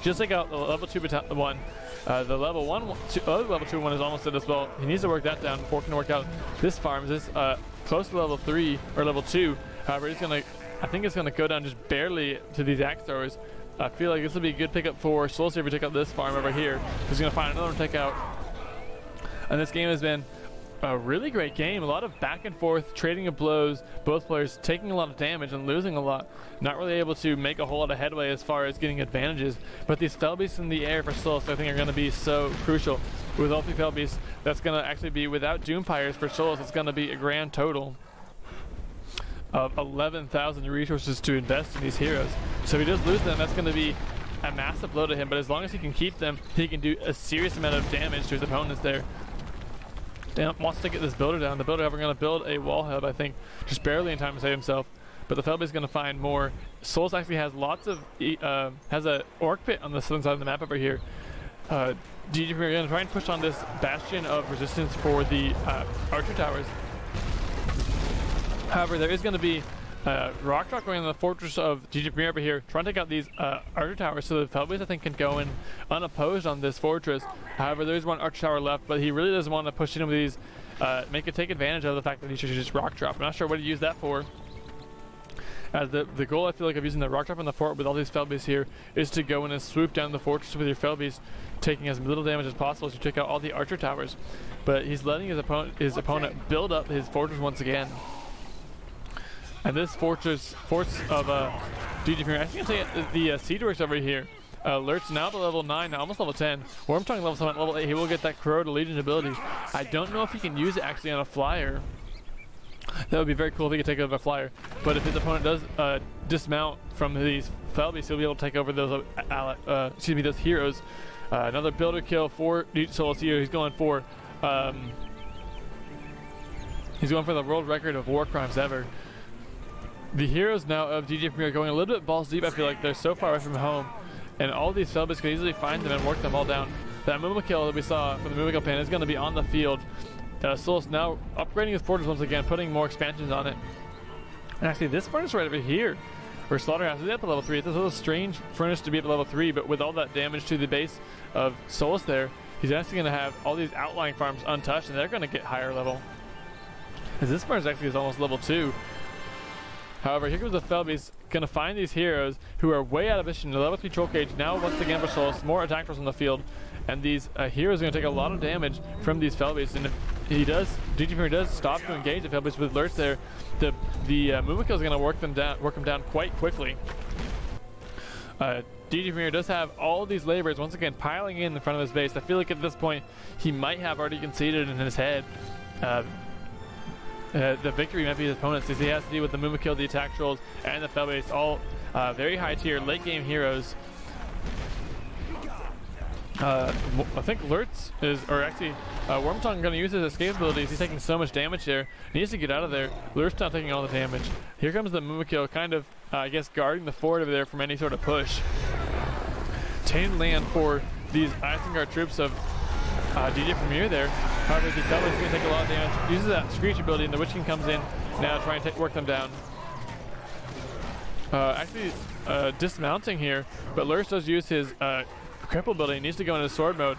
Just take out the level 2 one. The level 1, level 2 one is almost dead as well. He needs to work that down before he can work out this farm. This close to level 3 or level 2. However, he's gonna, I think it's gonna go down just barely to these axe throwers. I feel like this will be a good pickup for Solas if we take out this farm over here. He's gonna find another one to take out. And this game has been a really great game. A lot of back and forth, trading of blows, both players taking a lot of damage and losing a lot. Not really able to make a whole lot of headway as far as getting advantages. But these fell beasts in the air for Solas I think are going to be so crucial. With all 3 fell beasts, that's going to actually be without Doompires for Solas. It's going to be a grand total of 11,000 resources to invest in these heroes. So if he does lose them, that's going to be a massive blow to him. But as long as he can keep them, he can do a serious amount of damage to his opponents there. Dan wants to get this builder down. The builder, however, going to build a wall hub, I think, just barely in time to save himself. But the Felby is going to find more. Solas actually has lots of, has a orc pit on the southern side of the map over here. DJPremier are going to try and push on this bastion of resistance for the archer towers. However, there is going to be rock going in the fortress of DJPremier over here, trying to take out these archer towers so the Felbies I think can go in unopposed on this fortress. However, there is one archer tower left, but he really doesn't want to push into these, take advantage of the fact that he should just rock drop. I'm not sure what to use that for. As the goal I feel like of using the rock drop on the fort with all these Felbies here is to go in and swoop down the fortress with your Felbies, taking as little damage as possible to take out all the archer towers. But he's letting his opponent build up his fortress once again. And this force of DJPremier, I think I'll take the siege works over here. Alert's now to level 9, now almost level 10. Worm Tongue level 7, level 8, he will get that Crow to Legion ability. I don't know if he can use it actually on a flyer. That would be very cool if he could take over a flyer. But if his opponent does dismount from these Felbies, he'll be able to take over those those heroes. Another builder kill for Solas here. He's going for the world record of war crimes ever. The heroes now of DJPremier are going a little bit balls deep. I feel like they're so far away from home, and all these Felbies can easily find them and work them all down. That Muma kill that we saw from the Muma pan is going to be on the field. Solas now upgrading his fortress once again, putting more expansions on it. And actually, this furnace right over here, where Slaughterhouse is up at level 3, it's a little strange furnace to be at level 3, but with all that damage to the base of Solas there, he's actually going to have all these outlying farms untouched, and they're going to get higher level. As this furnace actually is almost level 2. However, here comes the Felbies, going to find these heroes who are way out of position. The level 3 troll cage now once again for Solas, more attack rolls on the field, and these heroes are going to take a lot of damage from these Felbies. And if he does, DJPremier does stop to engage the Felbies with alerts there, the Mumakil is going to work them down quite quickly. DJPremier does have all of these laborers once again piling in front of his base. I feel like at this point he might have already conceded in his head. The victory might be his opponent's, as he has to deal with the Mumakil, the attack trolls, and the Felbase, all very high tier late game heroes. I think Lurtz is, or actually, Wormtongue going to use his escape abilities. He's taking so much damage there. He needs to get out of there. Lurtz not taking all the damage. Here comes the Mumakil, kind of, I guess, guarding the fort over there from any sort of push. Tainted land for these Isengard troops of DJPremier there. However, the Felbies is going to take a lot of damage. Uses that Screech ability, and the Witch King comes in now trying to work them down. Actually, dismounting here, but Lurtz does use his cripple ability. He needs to go into sword mode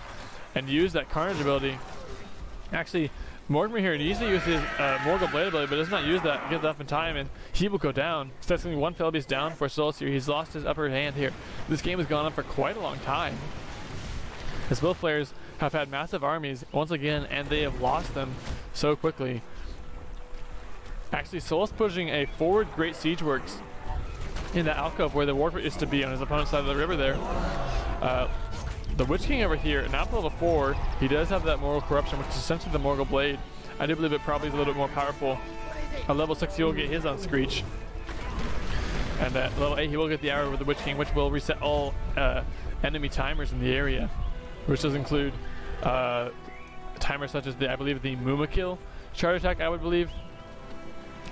and use that Carnage ability. Actually, Mortimer here needs to use his Morgul Blade ability, but does not use that. Get enough in time, and he will go down. So that's going to be one Felbies down for Solas here. He's lost his upper hand here. This game has gone on for quite a long time, as both players have had massive armies once again, and they have lost them so quickly. Actually, Solas pushing a forward Great Siege Works in that alcove where the warpit is to be on his opponent's side of the river there. The Witch King over here, now level 4, he does have that Moral Corruption, which is essentially the Morgul Blade. I do believe it probably is a little bit more powerful. At level 6, he will get his on Screech. And at level 8, he will get the Arrow with the Witch King, which will reset all enemy timers in the area, which does include timers such as I believe the Mumakil charge attack, I would believe.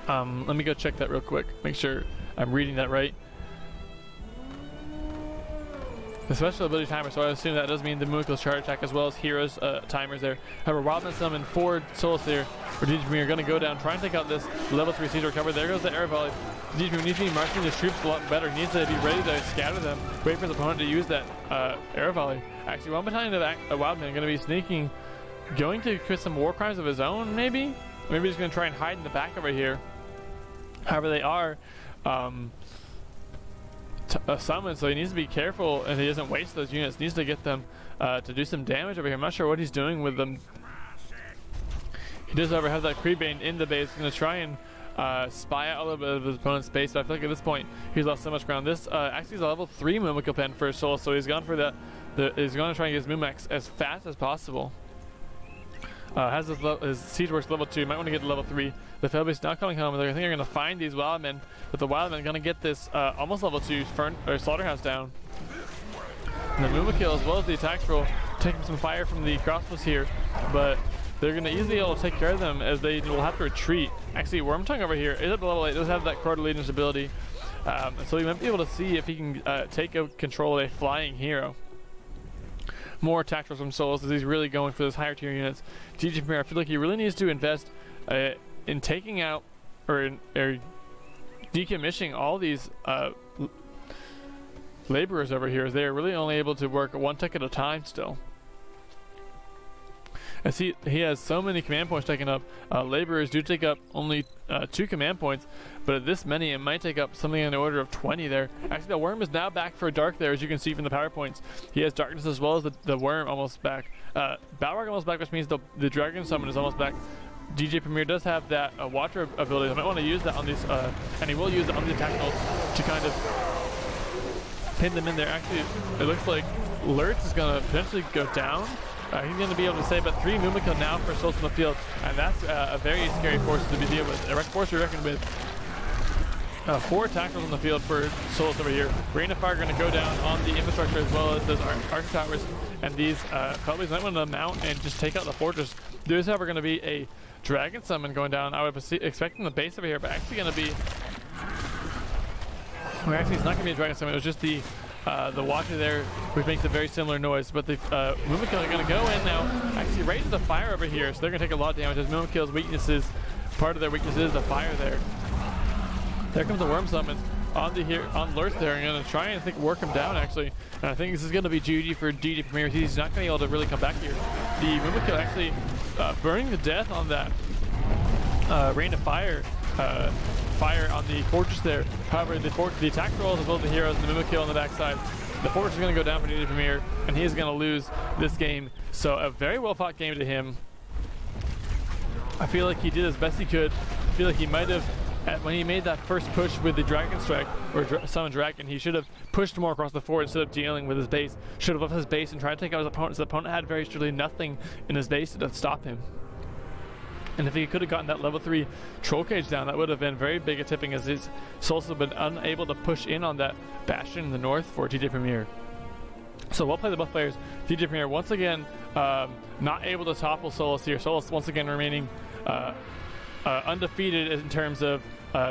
Let me go check that real quick, make sure I'm reading that right. the special ability timer, so I assume that does mean the Mumikil's charge attack as well as Hero's timers there. However, Wildman summon 4 Solas here, where DJPremier are going to go down, try and take out this level 3 siege recover. There goes the air volley. DJPremier needs to be marking his troops a lot better. He needs to be ready to scatter them, wait for his opponent to use that air volley. Actually, 1 battalion of Wildman going to be sneaking, going to commit some war crimes of his own, maybe? Maybe he's going to try and hide in the back over here. However, they are summoned, so he needs to be careful and he doesn't waste those units. He needs to get them to do some damage over here. I'm not sure what he's doing with them. He does, however, have that Creepbane in the base. He's going to try and spy out a little bit of his opponent's space, but I feel like at this point he's lost so much ground. This actually is a level 3 Mumikil pen for Soul, so he's gone for he's going to try and get his Mumex as fast as possible. Has his siege works level 2, might want to get to level 3. The fail base not coming home. I think they're going to find these Wildmen, but the Wildmen are going to get this almost level 2 Slaughterhouse down. And the Mumikil as well as the attack roll taking some fire from the crossbows here, but they're going to easily be able to take care of them as they will have to retreat. Actually, Wormtongue over here is at level 8, does have that Quarter Legion's ability, so he might be able to see if he can take control of a flying hero. More attack rolls from Solas as he's really going for those higher tier units. DJPremier, I feel like he really needs to invest in taking out or decommissioning all these laborers over here, as they are really only able to work 1 tick at a time still. As he has so many command points taken up. Laborers do take up only 2 command points, but at this many it might take up something in the order of 20 there. Actually, the Worm is now back for Dark there, as you can see from the power points. He has Darkness as well as the Worm almost back. Balrog almost back, which means the Dragon Summon is almost back. DJPremier does have that Watcher ability. I might want to use that on these, and he will use it on the tacticals to kind of pin them in there. Actually, it looks like Lurtz is going to potentially go down. He's going to be able to save about 3 Mumikil now for Solas in the field, and that's a very scary force to be dealing with. A force to reckon with. 4 attackers on the field for Solas over here. Rain of Fire going to go down on the infrastructure as well as those Archer Towers, and these Felbies might want to mount and just take out the fortress. There's, however, going to be a Dragon Summon going down. I would be expecting the base over here, but actually going to be... Well, actually, it's not going to be a Dragon Summon. It was just the Watcher there, which makes a very similar noise. But the Mumikil are going to go in now, actually right into the fire over here, so they're going to take a lot of damage. As Mumikil's weaknesses, part of their weakness is the fire there. There comes the Worm Summon on Lurtz there, and going to try and work him down actually. And I think this is going to be GG for DJPremier. He's not going to be able to really come back here. The Mumikil actually burning to death on that Rain of Fire. Fire on the fortress there. However, the attack rolls as well as the heroes and the Mumikil on the backside. The fortress is going to go down for DJPremier, and he is going to lose this game. So a very well fought game to him. I feel like he did as best he could. I feel like he might have, when he made that first push with the Dragon Strike, or Summon Dragon, he should have pushed more across the fort instead of dealing with his base. Should have left his base and tried to take out his opponent. So the opponent had very surely nothing in his base to stop him. And if he could have gotten that level 3 Troll Cage down, that would have been very big a tipping, as his Solas have been unable to push in on that bastion in the north for DJPremier. So well played by both players. DJPremier once again not able to topple Solas here. Solas once again remaining undefeated in terms of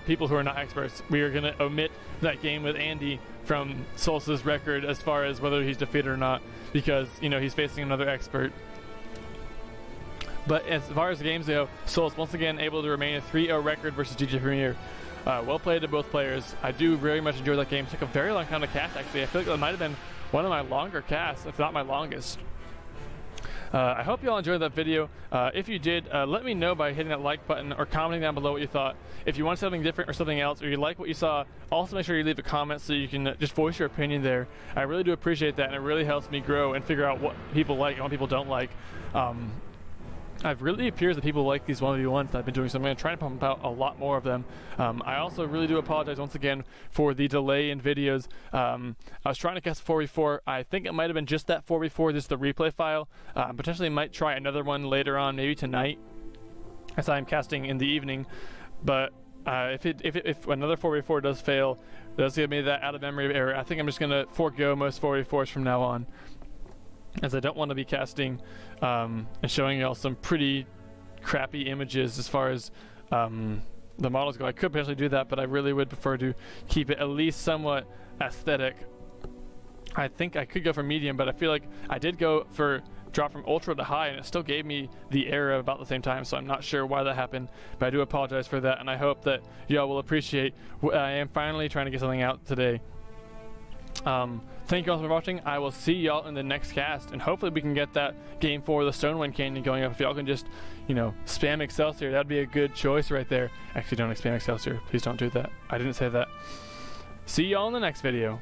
people who are not experts. We are going to omit that game with Andy from Solas' record as far as whether he's defeated or not, because he's facing another expert. But as far as the games go, Solas once again able to remain a 3-0 record versus DJPremier. Well played to both players. I do very much enjoy that game. It took a very long time to cast actually. I feel like that might have been one of my longer casts, if not my longest. I hope you all enjoyed that video. If you did, let me know by hitting that like button or commenting down below what you thought. If you want something different or something else, or you like what you saw, also make sure you leave a comment so you can just voice your opinion there. I really do appreciate that, and it really helps me grow and figure out what people like and what people don't like. It really appears that people like these 1v1s that I've been doing, so I'm going to try and pump out a lot more of them. I also really do apologize once again for the delay in videos. I was trying to cast a 4v4. I think it might have been just that 4v4, just the replay file. Potentially might try another one later on, maybe tonight, as I'm casting in the evening. But if another 4v4 does fail, that's going to be that out of memory error. I think I'm just going to forego most 4v4s from now on, as I don't want to be casting and showing y'all some pretty crappy images as far as the models go. I could potentially do that, but I really would prefer to keep it at least somewhat aesthetic. I think I could go for medium, but I feel like I did go for drop from ultra to high, and it still gave me the error about the same time, so I'm not sure why that happened, but I do apologize for that, and I hope that y'all will appreciate I am finally trying to get something out today. Thank you all for watching. I will see y'all in the next cast, and hopefully we can get that game 4 of the Stonewind Canyon going up. If y'all can just, you know, spam Excelsior, that'd be a good choice right there. Actually, don't spam Excelsior. Please don't do that. I didn't say that. See y'all in the next video.